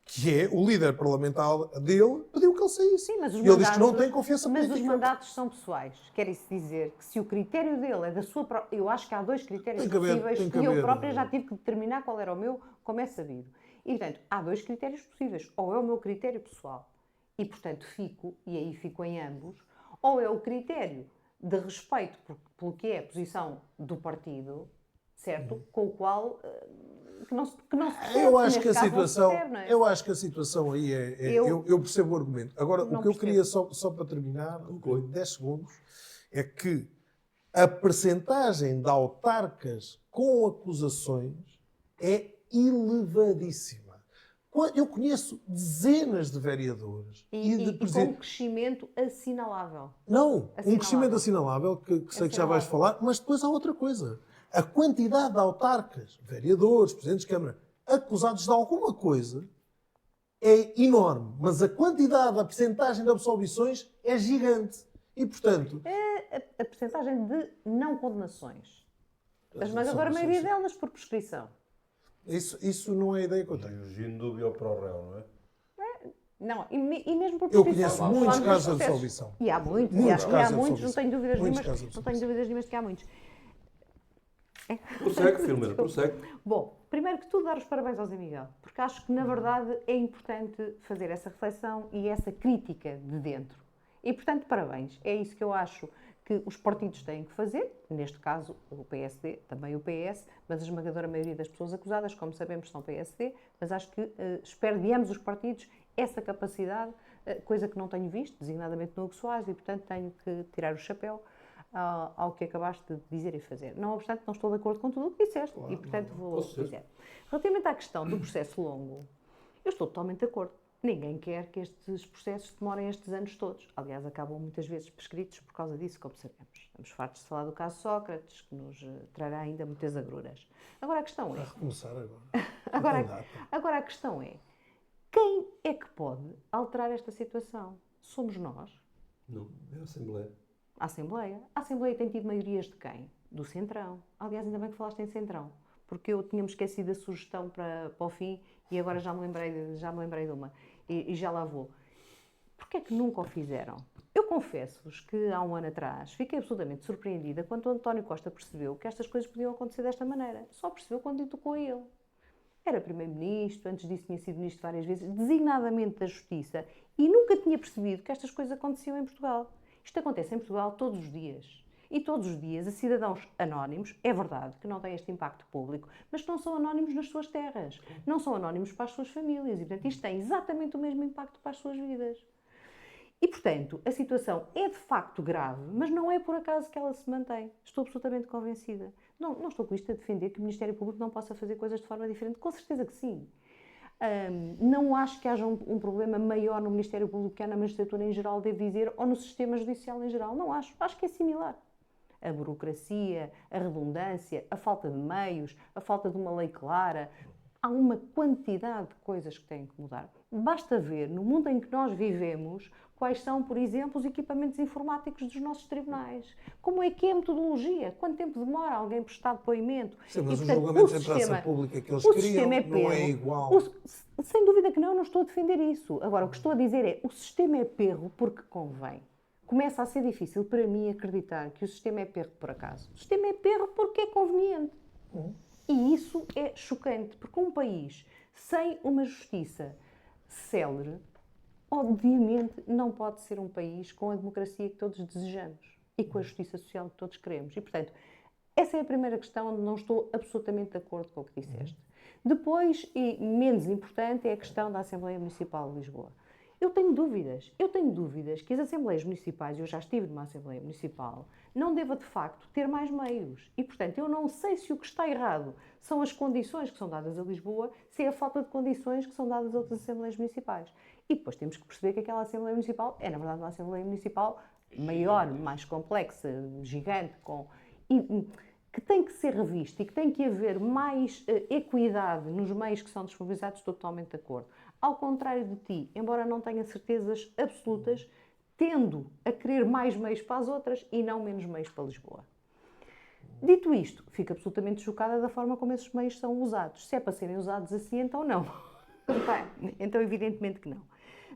que é o líder parlamentar dele pediu que ele saísse. Sim, mas os e ele diz que não mandatos- tem confiança Mas política. os mandatos são pessoais. Quer isso dizer que se o critério dele é da sua própria... Eu acho que há dois critérios Tem que haver- possíveis tem que e eu haver- própria já tive que determinar qual era o meu, como é sabido. E, portanto, há dois critérios possíveis. Ou é o meu critério pessoal e, portanto, fico, e aí fico em ambos, ou é o critério de respeito pelo que é a posição do partido, certo? Com o qual... que não se percebe, Eu acho que a neste caso, não se situação, percebe, não é? eu acho que a situação aí eu percebo o argumento. Agora, Não o que eu percebo. queria só para terminar, 10 segundos, é que a percentagem de autarcas com acusações é elevadíssima. Eu conheço dezenas de vereadores e de E com um presidentes. crescimento assinalável. Não, um Assinalável. crescimento assinalável, que sei que já vais falar, mas depois há outra coisa. A quantidade de autarcas, vereadores, presidentes de Câmara, acusados de alguma coisa é enorme, mas a quantidade, a percentagem de absolvições é gigante. E, portanto, A percentagem de não condenações. A esmagadora maioria delas por prescrição. isso não é a ideia que eu tenho. Os indúbio para o réu, não é? Não, e mesmo por Eu prescrição. conheço muitos Falando dos casos de processos. absolvição. E há muitos, Muitos e há casos de muitos, não absolvição. tenho dúvidas Muitos nenhumas, casos de não tenho absolvição. dúvidas nenhumas que há muitos. Prossegue, Filomena, prossegue. Bom, primeiro que tudo, dar os parabéns ao Zé Miguel, porque acho que, na verdade, é importante fazer essa reflexão e essa crítica de dentro. E, portanto, parabéns. É isso que eu acho que os partidos têm que fazer, neste caso o PSD, também o PS, mas a esmagadora maioria das pessoas acusadas, como sabemos, são PSD, mas acho que espero de ambos os partidos essa capacidade, coisa que não tenho visto, designadamente no Hugo Soares, e, portanto, tenho que tirar o chapéu ao que acabaste de dizer e fazer. Não obstante, não estou de acordo com tudo o que disseste e, portanto, vou dizer. Relativamente à questão do processo longo, eu estou totalmente de acordo. Ninguém quer que estes processos demorem estes anos todos. Aliás, acabam muitas vezes prescritos por causa disso, como sabemos. Estamos fartos de falar do caso Sócrates, que nos trará ainda muitas agruras. Agora a questão é... Vai recomeçar agora. Agora a questão é, quem é que pode alterar esta situação? Somos nós? Não, é a Assembleia. A Assembleia. A Assembleia tem tido maiorias de quem? Do Centrão. Aliás, ainda bem que falaste em Centrão, porque eu tinha-me esquecido da sugestão para o fim e agora já me lembrei de uma. E já lá vou. Porquê é que nunca o fizeram? Eu confesso-vos que há um ano atrás fiquei absolutamente surpreendida quando o António Costa percebeu que estas coisas podiam acontecer desta maneira. Só percebeu quando lhe tocou a ele. Era Primeiro-Ministro, antes disso tinha sido Ministro várias vezes, designadamente da Justiça, e nunca tinha percebido que estas coisas aconteciam em Portugal. Isto acontece em Portugal todos os dias. E todos os dias a cidadãos anónimos, é verdade que não têm este impacto público, mas que não são anónimos nas suas terras, não são anónimos para as suas famílias, e portanto isto tem exatamente o mesmo impacto para as suas vidas. E portanto a situação é de facto grave, mas não é por acaso que ela se mantém. Estou absolutamente convencida. Não estou com isto a defender que o Ministério Público não possa fazer coisas de forma diferente, com certeza que sim. Não acho que haja um problema maior no Ministério Público que há na magistratura em geral, devo dizer, ou no sistema judicial em geral. Não acho. Acho que é similar. A burocracia, a redundância, a falta de meios, a falta de uma lei clara. Há uma quantidade de coisas que têm que mudar. Basta ver, no mundo em que nós vivemos, quais são, por exemplo, os equipamentos informáticos dos nossos tribunais. Como é que é a metodologia? Quanto tempo demora alguém prestar depoimento? Sim, mas E, o portanto, julgamento em praça pública que eles o criam sistema é não é perro. igual. Sem dúvida que não estou a defender isso. Agora, o que estou a dizer é, o sistema é perro porque convém. Começa a ser difícil para mim acreditar que o sistema é perro por acaso. O sistema é perro porque é conveniente. E isso é chocante, porque um país sem uma justiça célere, obviamente não pode ser um país com a democracia que todos desejamos e com a justiça social que todos queremos. E, portanto, essa é a primeira questão onde não estou absolutamente de acordo com o que disseste. Depois, e menos importante, é a questão da Assembleia Municipal de Lisboa. Eu tenho dúvidas que as Assembleias Municipais, eu já estive numa Assembleia Municipal, não deva de facto ter mais meios. E, portanto, eu não sei se o que está errado são as condições que são dadas a Lisboa, se é a falta de condições que são dadas a outras Assembleias Municipais. E depois temos que perceber que aquela Assembleia Municipal é, na verdade, uma Assembleia Municipal maior, mais complexa, gigante, que tem que ser revisto e que tem que haver mais equidade nos meios que são disponibilizados, estou totalmente de acordo. Ao contrário de ti, embora não tenha certezas absolutas, tendo a querer mais meios para as outras e não menos meios para Lisboa. Dito isto, fico absolutamente chocada da forma como esses meios são usados. Se é para serem usados assim, então não. Então, evidentemente que não.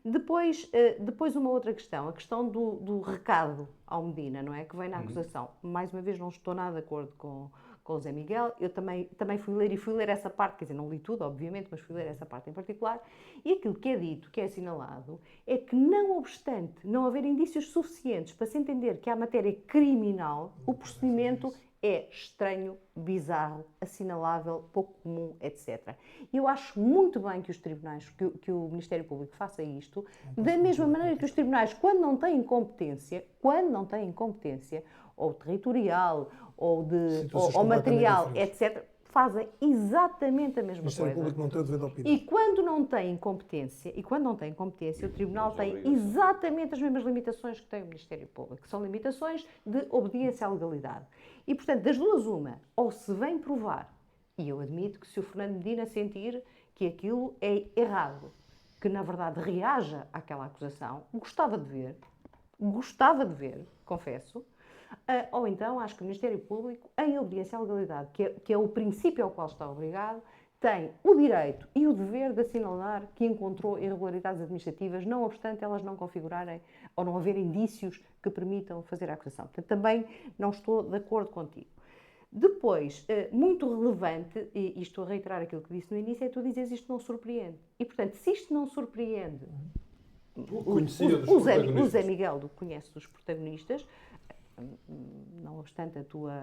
Depois uma outra questão, a questão do recado ao Medina, não é? Que vem na acusação. Mais uma vez, não estou nada de acordo com o Zé Miguel. Eu também fui ler essa parte, quer dizer, não li tudo, obviamente, mas fui ler essa parte em particular. E aquilo que é dito, que é assinalado, é que não obstante não haver indícios suficientes para se entender que há matéria criminal, o procedimento é estranho, bizarro, assinalável, pouco comum, etc. E eu acho muito bem que os tribunais, que o Ministério Público faça isto, da mesma maneira que os tribunais, quando não têm competência, ou territorial, ou material, etc., fazem exatamente a mesma coisa. O Ministério Público não tem o dever de opinar. E quando não têm competência, o Tribunal tem exatamente as mesmas limitações que tem o Ministério Público, que são limitações de obediência à legalidade. E, portanto, das duas uma, ou se vem provar, e eu admito que se o Fernando Medina sentir que aquilo é errado, que na verdade reaja àquela acusação, gostava de ver, confesso, ou então acho que o Ministério Público, em obediência à legalidade, que é o princípio ao qual está obrigado, tem o direito e o dever de assinalar que encontrou irregularidades administrativas, não obstante elas não configurarem ou não haver indícios que permitam fazer a acusação. Portanto, também não estou de acordo contigo. Depois, muito relevante, e estou a reiterar aquilo que disse no início, é tu dizes isto não surpreende. E, portanto, se isto não surpreende o Zé Miguel conhece dos protagonistas, não obstante a tua...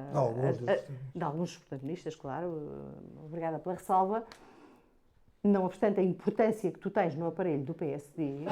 De alguns protagonistas, claro, obrigada pela ressalva, não obstante a importância que tu tens no aparelho do PSD,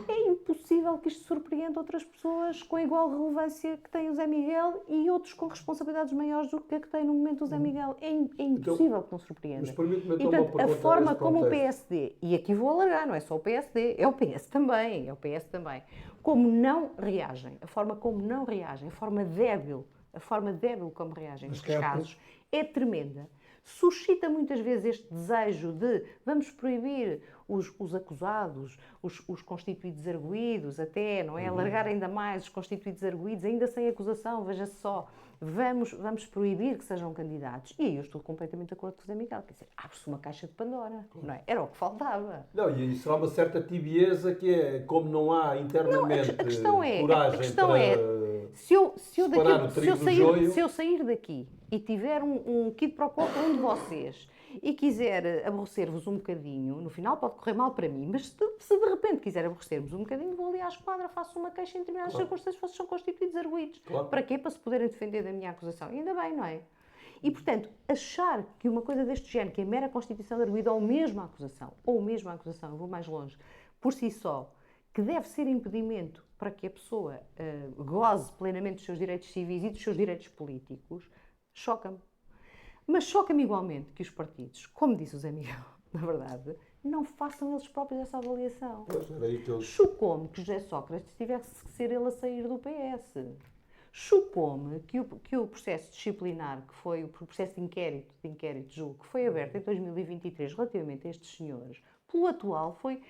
é impossível que isto surpreenda outras pessoas com a igual relevância que tem o Zé Miguel e outros com responsabilidades maiores do que a que tem no momento o Zé Miguel. É impossível que não surpreenda. Mas permite-me E, portanto, a forma como o PSD, e aqui vou alargar, não é só o PSD, é o PS também, como não reagem, a forma como não reagem, a forma débil como reagem nestes casos, é tremenda. Suscita muitas vezes este desejo de vamos proibir os acusados, os constituídos arguídos, até, não é? Alargar ainda mais os constituídos arguídos, ainda sem acusação, veja-se só, vamos proibir que sejam candidatos. E aí eu estou completamente de acordo com o Zé Miguel, quer dizer, abre-se uma caixa de Pandora, não é? Era o que faltava. Não, e será uma certa tibieza que é, como não há internamente coragem para se eu sair daqui e tiver um quid pro quo para um de vocês e quiser aborrecer-vos um bocadinho, no final pode correr mal para mim, mas se de repente quiser aborrecer-vos um bocadinho, vou ali à esquadra, faço uma queixa em determinadas circunstâncias, vocês são constituídos arguídos. Claro. Para quê? Para se poderem defender da minha acusação. E ainda bem, não é? E, portanto, achar que uma coisa deste género, que é mera constituição de arguido ou mesmo a acusação, eu vou mais longe, por si só, que deve ser impedimento para que a pessoa goze plenamente dos seus direitos civis e dos seus direitos políticos, choca-me. Mas choca-me igualmente que os partidos, como disse o Zé Miguel, na verdade, não façam eles próprios essa avaliação. Chocou-me que José Sócrates tivesse que ser ele a sair do PS. Chocou-me que o processo disciplinar, que foi o processo de inquérito, julgo, que foi aberto em 2023 relativamente a estes senhores, pelo atual, foi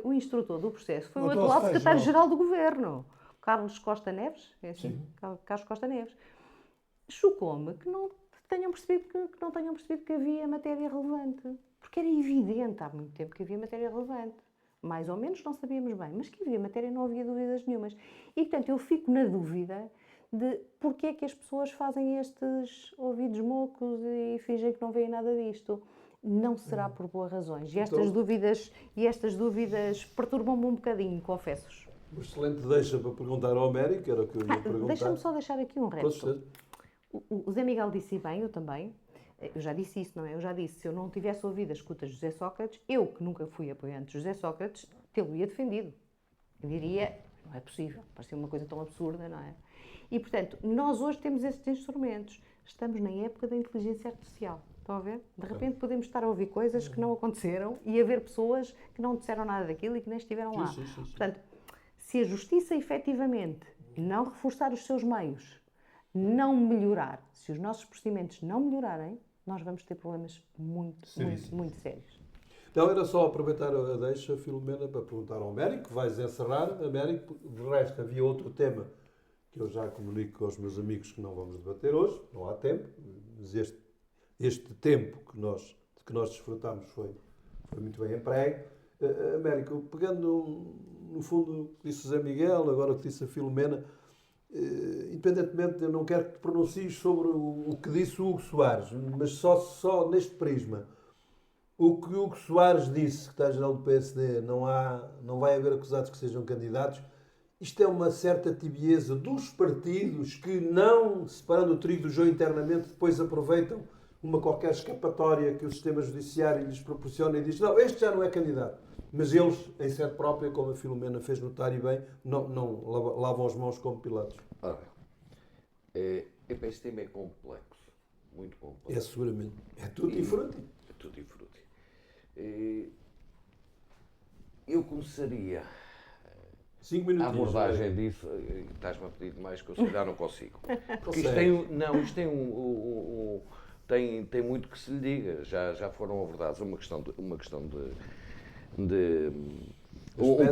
o instrutor do processo, foi o atual secretário-geral do Governo, Carlos Costa Neves, é assim? Sim. Carlos Costa Neves. Chocou-me que não tenham percebido que havia matéria relevante, porque era evidente há muito tempo que havia matéria relevante. Mais ou menos não sabíamos bem, mas que havia matéria não havia dúvidas nenhumas. E, portanto, eu fico na dúvida de porque é que as pessoas fazem estes ouvidos mocos e fingem que não veem nada disto. Não será por boas razões. E estas dúvidas perturbam-me um bocadinho, confesso-vos. Um excelente deixa para perguntar ao Américo, era o que eu ia perguntar. Deixa-me só deixar aqui um resto. O Zé Miguel disse bem, eu também. Eu já disse isso, não é? Eu já disse, se eu não tivesse ouvido as escutas de José Sócrates, eu, que nunca fui apoiante de José Sócrates, tê-lo-ia defendido. Eu diria, não é possível, parecia uma coisa tão absurda, não é? E, portanto, nós hoje temos esses instrumentos. Estamos na época da inteligência artificial. Estão a ver? De repente podemos estar a ouvir coisas que não aconteceram e haver pessoas que não disseram nada daquilo e que nem estiveram lá. Sim. Portanto, se a justiça efetivamente não reforçar os seus meios, não melhorar, se os nossos procedimentos não melhorarem, nós vamos ter problemas muito sérios. Então era só aproveitar a deixa, Filomena, para perguntar ao Américo, vais encerrar, Américo. De resto, havia outro tema que eu já comunico aos meus amigos que não vamos debater hoje, não há tempo, mas este tempo que nós desfrutamos foi muito bem emprego. Américo, pegando no fundo o que disse o Zé Miguel, agora o que disse a Filomena, independentemente, eu não quero que te pronuncies sobre o que disse o Hugo Soares, mas só neste prisma. O que o Hugo Soares disse, secretário-geral do PSD, não vai haver acusados que sejam candidatos. Isto é uma certa tibieza dos partidos que, não separando o trigo do joio internamente, depois aproveitam uma qualquer escapatória que o sistema judiciário lhes proporciona e diz: não, este já não é candidato. Mas eles, em sede própria, como a Filomena fez notar e bem, não lavam as mãos como Pilatos. Ora bem, este tema é complexo, muito complexo. É seguramente. É tudo diferente. É tudo diferente. Eu começaria 5 a minutinhos. abordagem disso. Estás-me a pedir demais que eu se calhar não consigo. Porque isto tem muito que se lhe diga. Já foram abordados um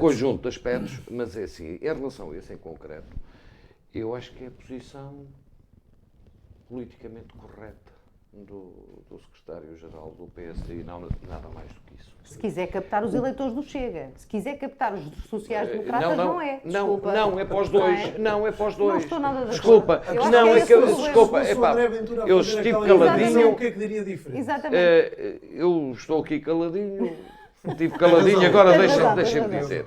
conjunto de aspectos, mas é assim, em relação a esse em concreto, eu acho que é a posição politicamente correta do secretário-geral do PSD e nada mais do que isso. Se quiser captar os eleitores do Chega, se quiser captar os sociais-democratas, não é. Desculpa. Não, é para os dois. Não, é para os dois. Não estou nada de Desculpa. acordo. Não, é que eu. Desculpa, Desculpa. Eu estive caladinho. O que é que diria diferente? Exatamente. Eu estou aqui caladinho. Estive caladinho, agora deixem-me dizer.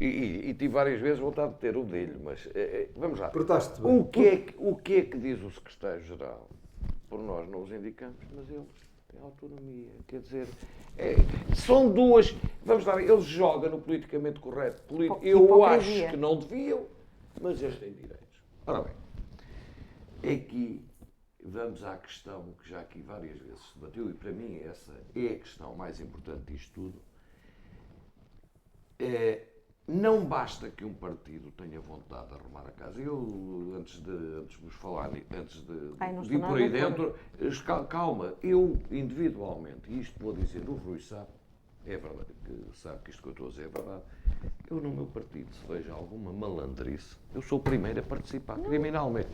E tive várias vezes vontade de ter o dele, mas vamos lá. Portaste bem. O que é que diz o secretário-geral? Por nós não os indicamos, mas eles têm autonomia. Quer dizer, são duas. Vamos lá, eles jogam no politicamente correto. Eu acho que não deviam, mas eles têm direitos. Ora bem, aqui vamos à questão que já aqui várias vezes se debateu, e para mim essa é a questão mais importante disto tudo. Não basta que um partido tenha vontade de arrumar a casa. Eu, antes de vos falar, antes de ir por aí dentro, calma, eu individualmente, e isto vou dizer, o Rui sabe, é verdade, que sabe que isto que eu estou a dizer é verdade, eu no meu partido, se vejo alguma malandrice, eu sou o primeiro a participar criminalmente.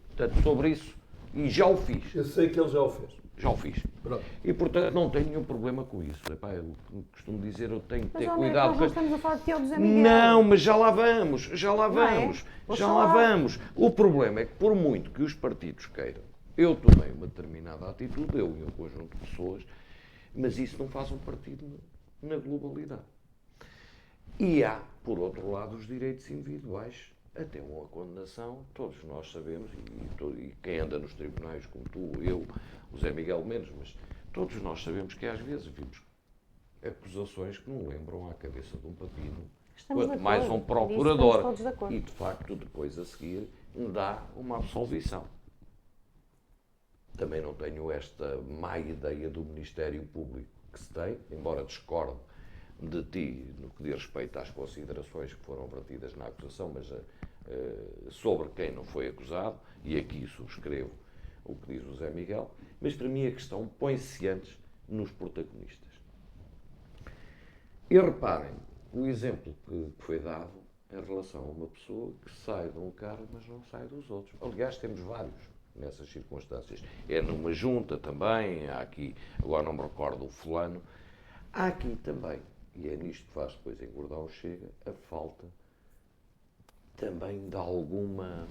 Portanto, sobre isso, e já o fiz. Eu sei que ele já o fez. Já o fiz. Pronto. E, portanto, não tenho nenhum problema com isso. Epá, eu costumo dizer, eu tenho que ter Mas, cuidado. nós não estamos a falar de Tiago José Miguel. Não, mas já lá vamos. Já lá falar. vamos. O problema é que, por muito que os partidos queiram, eu tomei uma determinada atitude, eu e um conjunto de pessoas, mas isso não faz um partido na globalidade. E há, por outro lado, os direitos individuais. Até uma condenação, todos nós sabemos, e quem anda nos tribunais, como tu, eu, o Zé Miguel menos, mas todos nós sabemos que às vezes vimos acusações que não lembram à cabeça de um papino, quanto mais um procurador. E, de facto, depois a seguir, dá uma absolvição. Também não tenho esta má ideia do Ministério Público que se tem, embora discorde de ti no que diz respeito às considerações que foram vertidas na acusação, mas sobre quem não foi acusado, e aqui subscrevo o que diz o Zé Miguel, mas para mim a questão põe-se antes nos protagonistas. E reparem, o exemplo que foi dado em relação a uma pessoa que sai de um cargo, mas não sai dos outros. Aliás, temos vários nessas circunstâncias. É numa junta também, há aqui, agora não me recordo o fulano, há aqui também, e é nisto que faz depois engordar o Chega, a falta também de alguma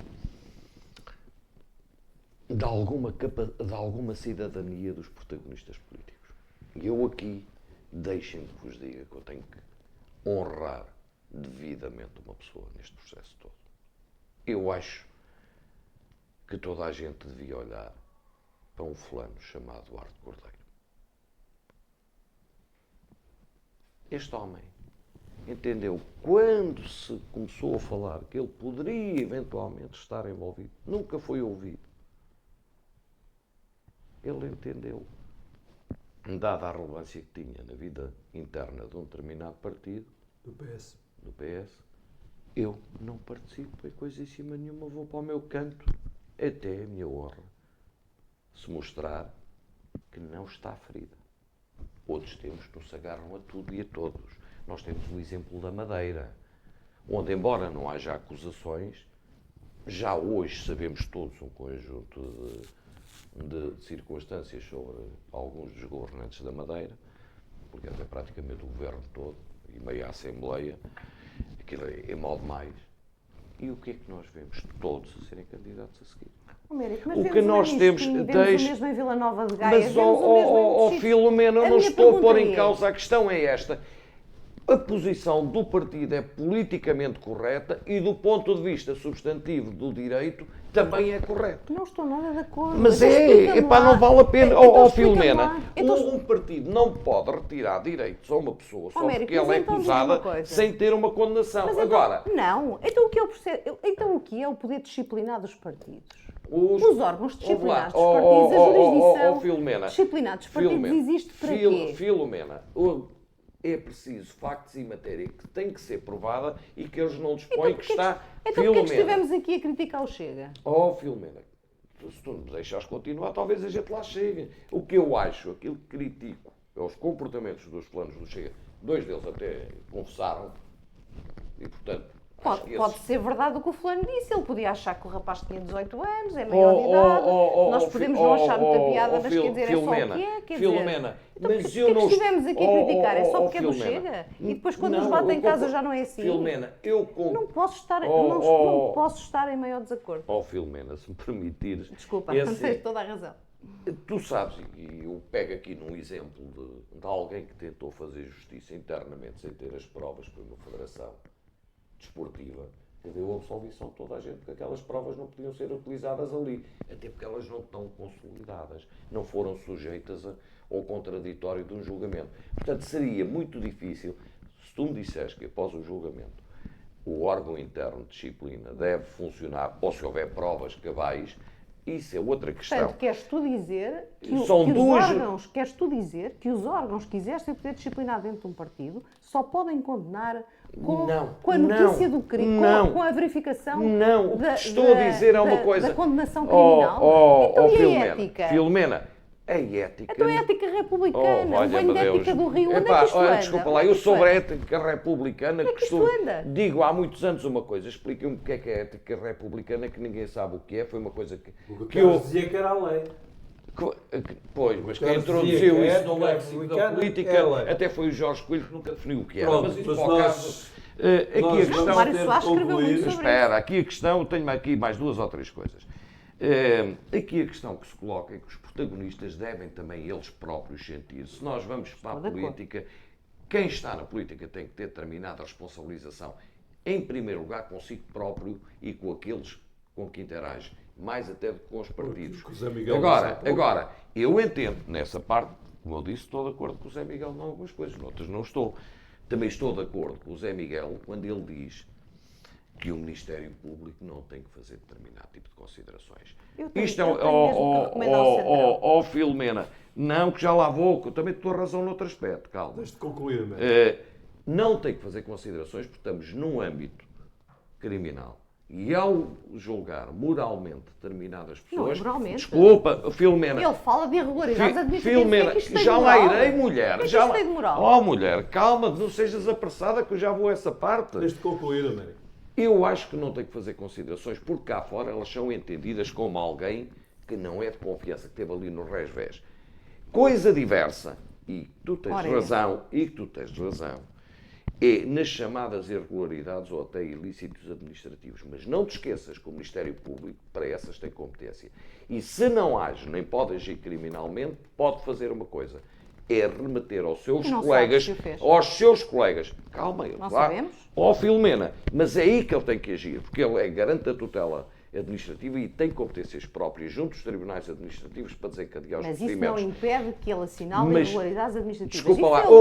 cidadania dos protagonistas políticos. E eu aqui, deixem-me que vos diga que eu tenho que honrar devidamente uma pessoa neste processo todo. Eu acho que toda a gente devia olhar para um fulano chamado Duarte Cordeiro. Este homem entendeu, quando se começou a falar que ele poderia eventualmente estar envolvido, nunca foi ouvido. Ele entendeu, dada a relevância que tinha na vida interna de um determinado partido, Do PS. eu não participo em coisíssima nenhuma, vou para o meu canto, até a minha honra se mostrar que não está ferida. Outros tempos não se agarram a tudo e a todos. Nós temos o exemplo da Madeira, onde, embora não haja acusações, já hoje sabemos todos um conjunto de circunstâncias sobre alguns dos governantes da Madeira, porque até praticamente o governo todo e meia Assembleia, aquilo é mal demais. E o que é que nós vemos? Todos a serem candidatos a seguir. Américo, mas O vemos que nós o temos, Ministro, vemos deixe- o mesmo em Vila Nova de Gaia, Mas, vemos o mesmo em Chico. Filomena, eu A não minha estou a pôr pergunta em é- causa, a questão é esta. A posição do partido é politicamente correta e, do ponto de vista substantivo do direito, também é correta. Não estou nada de acordo. Mas Então é, explica-me epá, lá. não vale a pena. Então Ó explica-me Filomena, lá. Então, um partido não pode retirar direitos a uma pessoa só Américo, porque ela mas é então diz-me uma acusada coisa. sem ter uma condenação. mas então- Agora, Não. Então o que eu percebo? Então o que é o poder disciplinar dos partidos? os órgãos disciplinares dos Ouve lá. partidos, a jurisdição Filomena, disciplinar dos partidos Filomena, existe para quê? Filomena, é preciso factos e matéria que tem que ser provada e que eles não dispõem que está. Então porquê é que estivemos aqui a criticar o Chega? Filomena, se tu me deixares continuar, talvez a gente lá chegue. O que eu acho, aquilo que critico, é os comportamentos dos planos do Chega. Dois deles até confessaram. E, portanto, acho que Pode esses- ser verdade o que o fulano disse. Ele podia achar que o rapaz tinha 18 anos, é maior de idade. Nós podemos não achar muita piada, mas quer dizer, é só o que é. Quer Filomena, dizer, então, mas porquê eu que não estivemos aqui a criticar? É só porque é do Filomena. Chega? E depois quando Não, nos bate em eu casa concordo. já não é assim? Filomena, Não posso estar, Oh, não posso estar em maior desacordo. Filomena, se me permitires. Desculpa, esse- tens toda a razão. Tu sabes, e eu pego aqui num exemplo de alguém que tentou fazer justiça internamente sem ter as provas por uma federação desportiva, que deu absolvição a toda a gente, porque aquelas provas não podiam ser utilizadas ali, até porque elas não estão consolidadas, não foram sujeitas ao contraditório de um julgamento. Portanto, seria muito difícil, se tu me disseres que após o julgamento o órgão interno de disciplina deve funcionar, ou se houver provas cabais, isso é outra questão. Portanto, queres tu dizer que, São duas- queres tu dizer que os órgãos que exercem o poder disciplinar dentro de um partido só podem condenar com a notícia do crime, com a verificação Não, o que estou a dizer é uma coisa. da condenação criminal. Então e a Filomena, ética? Filomena, a ética. Então a ética republicana, o valha-me banho de ética Deus. do Rio, onde é Epá, que isto olha, anda? desculpa Onde lá, é que eu isto sobre a anda? ética republicana Onde é que isto anda? digo há muitos anos uma coisa, expliquem-me o que é a ética republicana, que ninguém sabe o que é, foi uma coisa que eu... dizia que era a lei. Pois, mas quem Carlos introduziu dizia que a isso no ética léxico da republicana política é a lei. até foi o Jorge Coelho que nunca definiu o que era. Pronto, mas isso mas para o nós- caso... aqui a nós questão... vamos Mário ter Soares de escreveu muito concluir. sobre Espera, aqui a questão, tenho aqui mais duas ou três coisas. Aqui a questão que se coloca é que os protagonistas devem também eles próprios sentir. Se nós vamos para a Estou de acordo. política, quem está na política tem que ter determinada responsabilização, em primeiro lugar consigo próprio e com aqueles com que interage, mais até do que com os partidos. Porque o Zé Miguel disse há pouco. Agora, eu entendo nessa parte, como eu disse, estou de acordo com o Zé Miguel em algumas coisas, noutras não estou. Também estou de acordo com o Zé Miguel quando ele diz que o Ministério Público não tem que fazer determinado tipo de considerações. Eu tenho Isto é mesmo que recomendar ao Centrão. Filomena, não, que já lá vou, que eu também estou razão noutro aspecto, calma. Deixa de concluir, mesmo. Não tem que fazer considerações porque estamos num âmbito criminal. E ao julgar moralmente determinadas pessoas... moralmente. Desculpa, Filomena. Ele fala de irregularidades administrativas. Filomena, O que é que isto tem já de lá moral? irei, mulher. O que é que já isto lá... tem de moral? Oh, mulher, calma, não sejas apressada que eu já vou a essa parte. Deixa de concluir, Américo. Eu acho que não tem que fazer considerações, porque cá fora elas são entendidas como alguém que não é de confiança, que esteve ali no resvés. Coisa diversa, e tu tens Ora é. razão, é nas chamadas irregularidades ou até ilícitos administrativos. Mas não te esqueças que o Ministério Público, para essas, tem competência. E se não age, nem pode agir criminalmente, pode fazer uma coisa. É remeter aos seus Não colegas, sabes se o fez. aos seus colegas. Calma, Não lá. sabemos. Ó Filomena, mas é aí que ele tem que agir, porque ele é garante da tutela administrativa e tem competências próprias junto dos tribunais administrativos para desencadear os Mas isso não procedimentos. impede que ele assinale Mas, irregularidades administrativas. Desculpa Isso lá, ele-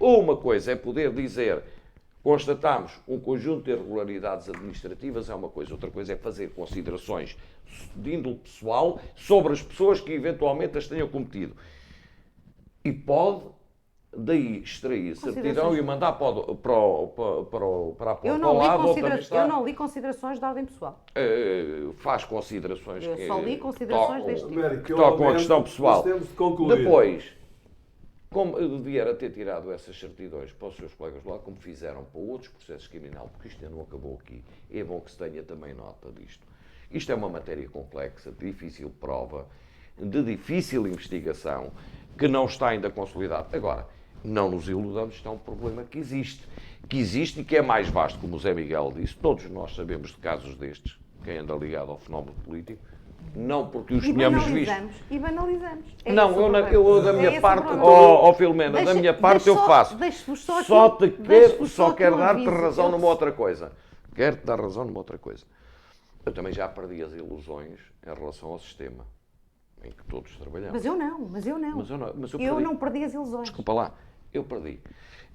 uma coisa é poder dizer constatamos um conjunto de irregularidades administrativas, é uma coisa. Outra coisa é fazer considerações de índole pessoal sobre as pessoas que eventualmente as tenham cometido. E pode daí extrair certidão Considerações. e mandar para a Eu para o lado, outra eu não li considerações de ordem pessoal. faz considerações Eu que só li considerações deste tipo. Américo, que eu tocam a lamento, questão pessoal. mas temos de concluir. Depois, como vier a ter tirado essas certidões para os seus colegas lá, como fizeram para outros processos criminais, porque isto ainda não acabou aqui, é bom que se tenha também nota disto. Isto é uma matéria complexa, de difícil prova, de difícil investigação, que não está ainda consolidado. Agora, não nos iludamos, isto é um problema que existe e que é mais vasto, como o Zé Miguel disse. Todos nós sabemos de casos destes, quem anda ligado ao fenómeno político, não porque os tenhamos visto. E banalizamos. É Não, esse o problema. eu da É minha esse o parte, problema. Filomena, da Deixa- minha parte eu deixa- faço. deixo-vos só aqui- Só aqui quero um dar-te aviso. razão Eu- numa outra coisa. Quero-te dar razão numa outra coisa. Eu também já perdi as ilusões em relação ao sistema em que todos trabalhamos. Mas eu não. Mas eu Eu perdi. não perdi as ilusões. Desculpa lá, eu perdi.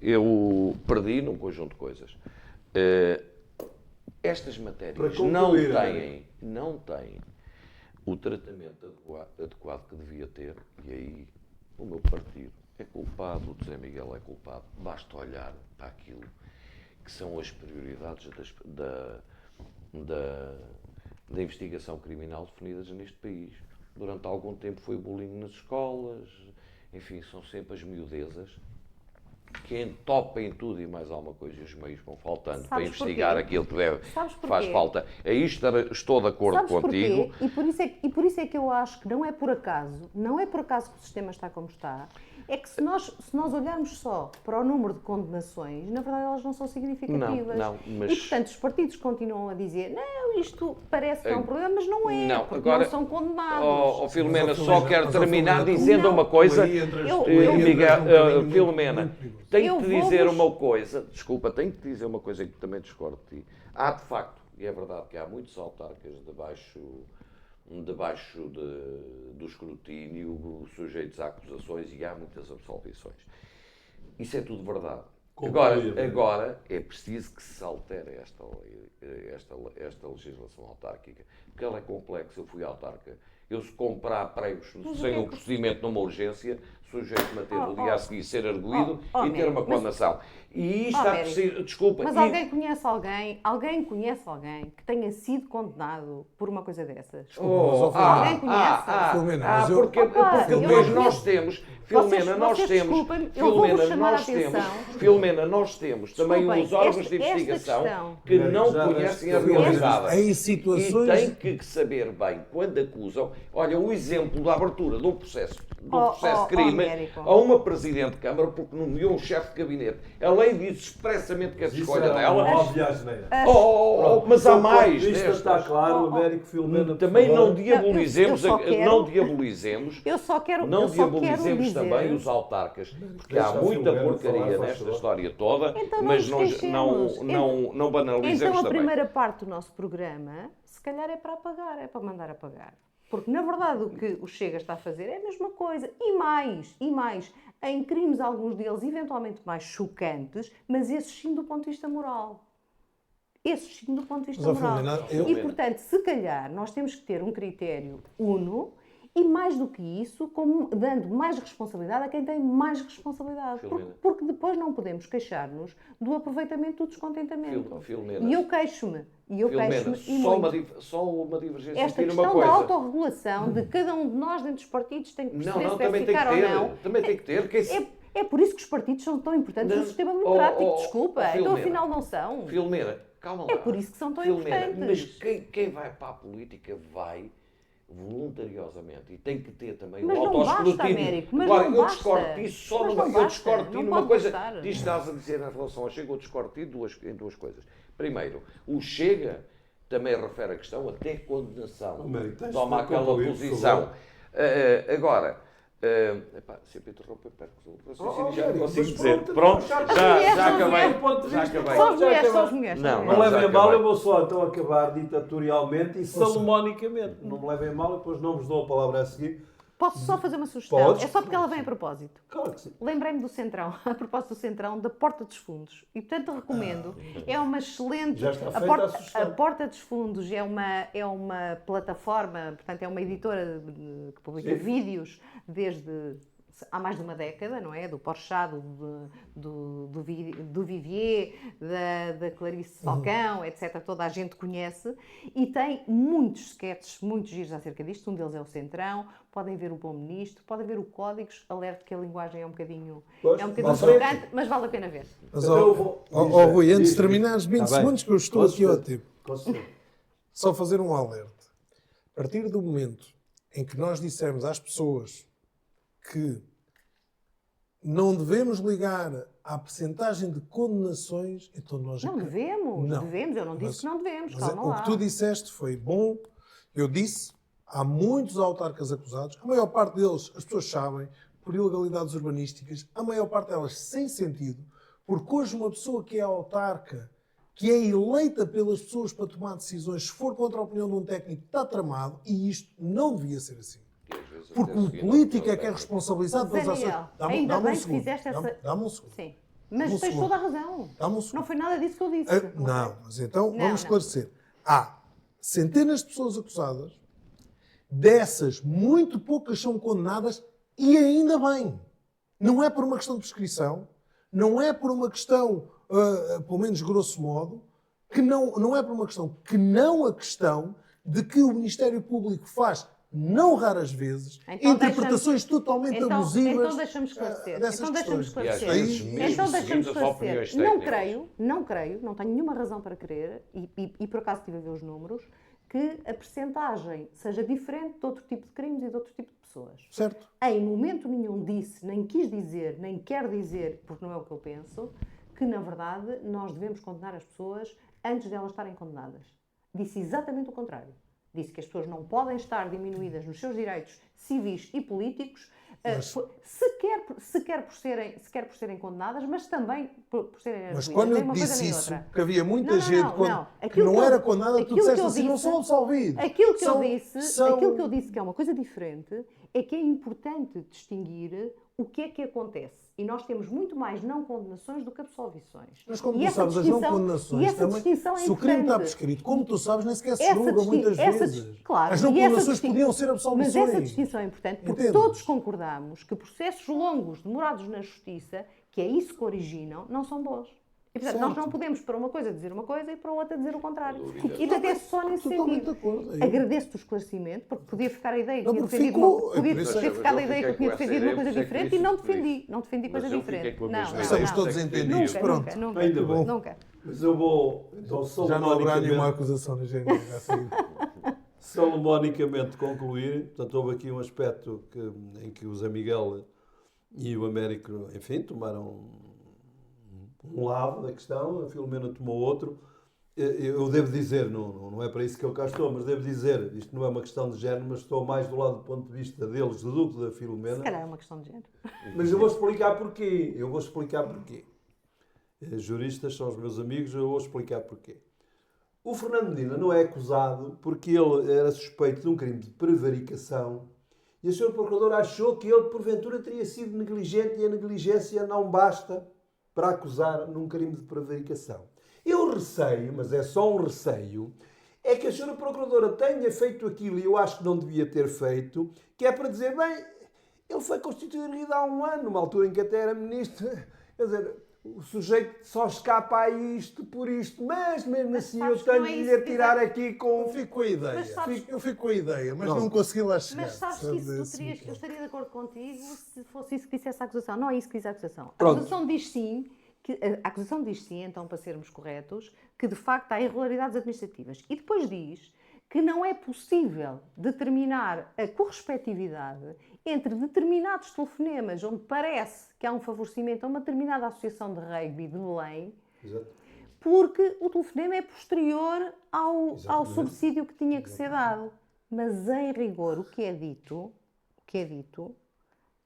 Eu perdi num conjunto de coisas. Estas matérias Para concluir, não têm o tratamento adequado que devia ter, e aí o meu partido é culpado, o José Miguel é culpado. Basta olhar para aquilo que são as prioridades da investigação criminal definidas neste país. Durante algum tempo foi o bullying nas escolas, enfim, são sempre as miudezas que entopem tudo e mais alguma coisa, e os meios vão faltando para investigar aquilo que faz falta. Aí estou de acordo Sabes contigo. porquê? E por isso é que eu acho que não é por acaso que o sistema está como está. É que se nós olharmos só para o número de condenações, na verdade elas não são significativas. Não, mas- E portanto os partidos continuam a dizer, não, isto parece que é um problema, mas não é, Não, porque agora- não são condenados. Filomena, Mas, só quero mas, terminar Filomena, dizendo não. uma coisa. eu- Miguel, um bocadinho Filomena, muito perigoso. tenho que Eu dizer vou-vos- uma coisa, desculpa, tenho que dizer uma coisa que também discordo de ti. Há de facto, e é verdade que há muitos autarcas debaixo do escrutínio, sujeitos a acusações, e há muitas absolvições. Isso é tudo verdade. Agora é preciso que se altere esta legislação autárquica, porque ela é complexa. Eu fui autarca. Eu, se comprar pregos sem o procedimento numa urgência, sujeito-me a ter no dia a seguir ser arguído e ter uma condenação. E isto há preciso. Desculpa. Mas alguém conhece alguém que tenha sido condenado por uma coisa dessas? Alguém conhece? Filomena, mas eu- Porque eu depois não nós conheço. temos, Filomena, nós Vocês temos, desculpem-me, eu vou-vos Filomena, chamar nós a temos, atenção. Filomena, nós temos também Desculpem, os órgãos de esta investigação questão- que não Já conhecem a deste- realidade. Em E situações... têm que saber bem, quando acusam, olha, o exemplo da abertura de um processo de crime Américo. a uma Presidente de Câmara porque nomeou um chefe de gabinete. A lei diz expressamente que a Isso escolha era dela... uma óbvia asneira. mas há Do mais ponto de vista destas. está claro, Américo Filomena, por Também favor. não diabolizemos, Eu só quero- não diabolizemos, Eu só quero não eu só quero diabolizemos dizer- também os autarcas, porque Deixa há a muita Filomena porcaria falar, faz nesta favor. história toda, Então não mas nos queixemos. não banalizemos Então a também. primeira parte do nosso programa, se calhar é para apagar, é para mandar apagar. Porque na verdade o que o Chega está a fazer é a mesma coisa. E mais, em crimes, alguns deles eventualmente mais chocantes, mas esses sim do ponto de vista moral. Esses sim do ponto de vista Mas, ó, moral. Filomena, eu- E portanto, se calhar, nós temos que ter um critério uno e mais do que isso, dando mais responsabilidade a quem tem mais responsabilidade. Porque depois não podemos queixar-nos do aproveitamento do descontentamento. Filomena. E eu queixo-me. E eu Filomena, queixo-me e muito. só uma divergência Esta aqui numa questão da coisa. autorregulação de cada um de nós dentro dos partidos tem que perceber se deve também tem que ficar ou ter. não. Também tem que ter. É por isso que os partidos são tão importantes no Não. sistema democrático. Desculpa, então Filomena. afinal não são. Filomena, calma lá. É por isso que são tão Filomena, importantes. Mas quem vai para a política vai voluntariosamente e tem que ter também Mas o não basta, autoescrutínio. Américo, mas Agora, não eu basta. discordo disso só Mas numa, não eu basta, discordo de não numa pode coisa. bastar. Diz estás a dizer em relação ao Chega, eu discordo de ti em duas coisas. Primeiro, o Chega também refere a questão até condenação. Américo, tens Toma de aquela concluir, por posição. favor. Agora, sempre interrompo, eu perco o raciocínio, já não Américo, consigo mas dizer. pronto, Pronto, já já acabei. acabei. Já acabei. Só as mulheres, acabei. só as mulheres. Não, Não levem já a mal, acabei. eu vou só então acabar ditatorialmente e salomonicamente. Não me levem a mal, depois não vos dou a palavra a seguir. Posso só fazer uma sugestão? Podes. É só porque ela vem a propósito. Claro que sim. Lembrei-me do Centrão, a propósito do Centrão, da Porta dos Fundos. E, portanto, recomendo. É uma excelente... Já está a, feita Porta, a sugestão. a Porta dos Fundos é uma plataforma, portanto, é uma editora que publica Sim. vídeos desde há mais de uma década, não é? Do Porchat, do Vivier, da Clarice Falcão, etc. Toda a gente conhece e tem muitos sketches, muitos giros acerca disto. Um deles é o Centrão, podem ver o Bom Ministro, podem ver o Códigos, alerto que a linguagem é um bocadinho chocante, mas vale a pena ver. Mas, Rui, antes de terminares 20 segundos que eu estou aqui ao tempo, só fazer um alerta. A partir do momento em que nós dissermos às pessoas que não devemos ligar à percentagem de condenações, então nós... Não devemos, eu não disse que não devemos, calma lá. O que tu disseste foi bom, eu disse, há muitos autarcas acusados, a maior parte deles, as pessoas sabem, por ilegalidades urbanísticas, a maior parte delas sem sentido, porque hoje uma pessoa que é autarca, que é eleita pelas pessoas para tomar decisões, se for contra a opinião de um técnico, está tramado, e isto não devia ser assim. Porque o político é que é responsabilizado pelas ações. Ainda bem que fizeste essa... Dá-me um segundo. Sim. Mas tens toda a razão. Não foi nada disso que eu disse. Não, mas então vamos esclarecer. Há centenas de pessoas acusadas, dessas, muito poucas são condenadas, e ainda bem. Não é por uma questão de prescrição, não é por uma questão, pelo menos grosso modo, que não é por uma questão, que não a questão de que o Ministério Público faz, não raras vezes, então interpretações totalmente abusivas. Então deixa-me esclarecer. Dessas questões. Então deixa-me esclarecer. Não creio, não tenho nenhuma razão para crer, e por acaso estive a ver os números, que a percentagem seja diferente de outro tipo de crimes e de outro tipo de pessoas. Certo. Em momento nenhum disse, nem quis dizer, nem quer dizer, porque não é o que eu penso, que na verdade nós devemos condenar as pessoas antes de elas estarem condenadas. Disse exatamente o contrário. Disse que as pessoas não podem estar diminuídas nos seus direitos civis e políticos, sequer por serem condenadas, mas também por serem arguidas. Mas quando eu disse isso, que havia muita gente que não era condenada, tu disseste assim, não são absolvidos. Aquilo que eu disse que é uma coisa diferente, é que é importante distinguir o que é que acontece. E nós temos muito mais não condenações do que absolvições. Mas como tu sabes, as não condenações também, se o crime está prescrito, como tu sabes, nem sequer se julga muitas vezes. Claro, as não condenações podiam ser absolvições. Mas essa distinção é importante porque todos concordamos que processos longos, demorados na justiça, que é isso que originam, não são bons. E, portanto, nós não podemos para uma coisa dizer uma coisa e para outra dizer o contrário. E portanto é só nesse sentido. Agradeço-te o esclarecimento, porque podia ficar a ideia que tinha defendido uma coisa diferente e não defendi coisa diferente. Não. Estamos todos entendidos. Pronto. Nunca. Mas eu vou, então, já não haverá nenhuma acusação de género. Salomonicamente concluir. Portanto, houve aqui um aspecto em que o Zé Miguel e o Américo, enfim, tomaram um lado da questão, a Filomena tomou outro. Eu devo dizer, não é para isso que eu cá estou, mas devo dizer, isto não é uma questão de género, mas estou mais do lado do ponto de vista deles, do da Filomena. Se calhar é uma questão de género. Mas eu vou explicar porquê. Juristas são os meus amigos, eu vou explicar porquê. O Fernando Medina não é acusado porque ele era suspeito de um crime de prevaricação e o Sr. Procurador achou que ele, porventura, teria sido negligente e a negligência não basta para acusar num crime de prevaricação. Eu receio, mas é só um receio, é que a Sra. Procuradora tenha feito aquilo e eu acho que não devia ter feito, que é para dizer, bem, ele foi constituído há um ano, numa altura em que até era ministro, quer dizer, o sujeito só escapa a isto por isto, mas mesmo assim eu tenho de lhe tirar aqui com... Eu fico com a ideia, mas não consegui lá chegar. Mas sabes que isso eu estaria de acordo contigo se fosse isso que dissesse a acusação. Não é isso que diz a acusação. A acusação diz sim, então, para sermos corretos, que de facto há irregularidades administrativas. E depois diz que não é possível determinar a correspectividade entre determinados telefonemas onde parece que há um favorecimento a uma determinada associação de rugby de Belém, Exato. Porque o telefonema é posterior ao subsídio que tinha que ser dado. Mas, em rigor, o que é dito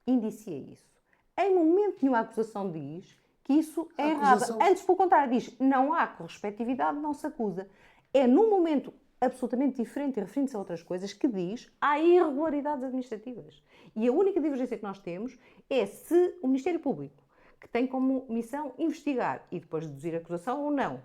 indicia isso. Em momento nenhum a acusação diz que isso é errado. Antes, pelo contrário, diz não há correspectividade, não se acusa. É num momento absolutamente diferente e referindo-se a outras coisas que diz há irregularidades administrativas. E a única divergência que nós temos é se o Ministério Público, que tem como missão investigar e depois deduzir a acusação ou não,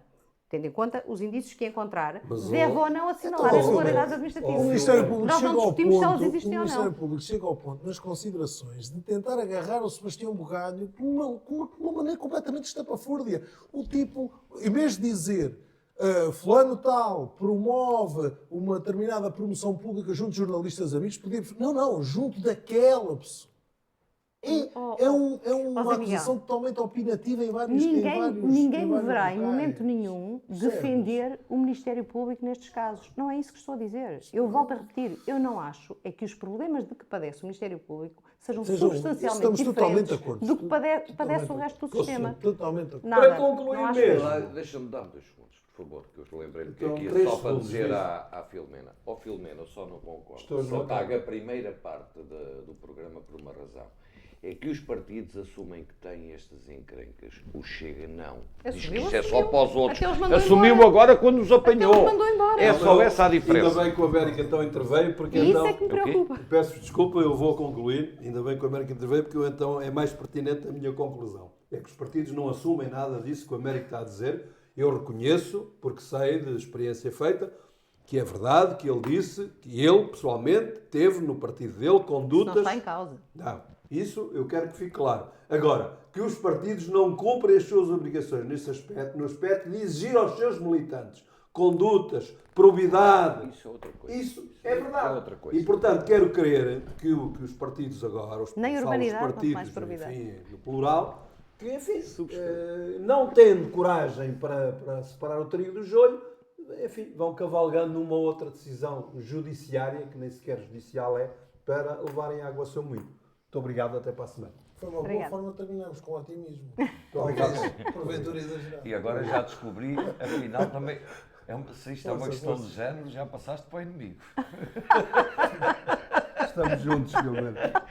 tendo em conta os indícios que encontrar, Mas, deve ou não assinalar a irregularidades O administrativas. Ministério Público Nós chega não ao discutimos se elas ponto, existem o ou Ministério não. Público chega ao ponto, nas considerações, de tentar agarrar o Sebastião Bugalho de uma maneira completamente estapafúrdia. O tipo, em vez de dizer fulano tal promove uma determinada promoção pública junto de jornalistas amigos, podia dizer, não, junto daquela pessoa. É uma acusação totalmente opinativa em vários Ninguém deverá, em locais. momento nenhum, defender o Ministério Público nestes casos. Não é isso que estou a dizer. Eu volto a repetir, eu não acho é que os problemas de que padece o Ministério Público sejam substancialmente estamos totalmente diferentes de acordo. do que padece o resto do sistema. Totalmente de acordo. Nada. Para concluir Não acho mesmo. Deixa-me dar-me 2 segundos, por favor, que eu lembrei-me que Então, aqui é 3 só para segundos, dizer diz. à Filomena. Ó Filomena, eu só não concordo. Estou Só notado. pago a primeira parte do programa por uma razão. É que os partidos assumem que têm estas encrencas. O Chega não. Diz que isto é só para os outros. Até os mandou Assumiu embora. agora quando os apanhou. Até os mandou embora. É só essa a diferença. Ainda bem que o América então interveio, porque E isso então... é que me preocupa. Peço desculpa, eu vou concluir. Ainda bem que o América interveio, porque eu, então é mais pertinente a minha conclusão. É que os partidos não assumem nada disso que o América está a dizer. Eu reconheço, porque sei de experiência feita, que é verdade que ele disse que ele, pessoalmente, teve no partido dele condutas... Não está em causa. Não, isso eu quero que fique claro. Agora, que os partidos não cumprem as suas obrigações nesse aspecto, no aspecto de exigir aos seus militantes condutas, probidade. Isso é outra coisa. Isso é verdade. É outra coisa. E, portanto, quero crer que os partidos agora, Nem falo urbanidade, os quanto partidos, mais probidade. enfim, no plural, que, enfim, não tendo coragem para separar o trigo do joio, enfim, vão cavalgando numa outra decisão judiciária, que nem sequer judicial é, para levarem água ao seu moinho. Muito obrigado, até para a semana. Foi uma boa Obrigada. forma de terminarmos com otimismo. Muito obrigado. Porventura exagerado. E agora já descobri, afinal também, se isto é uma Força, questão força. de género, já passaste para o inimigo. Estamos juntos, Gilberto.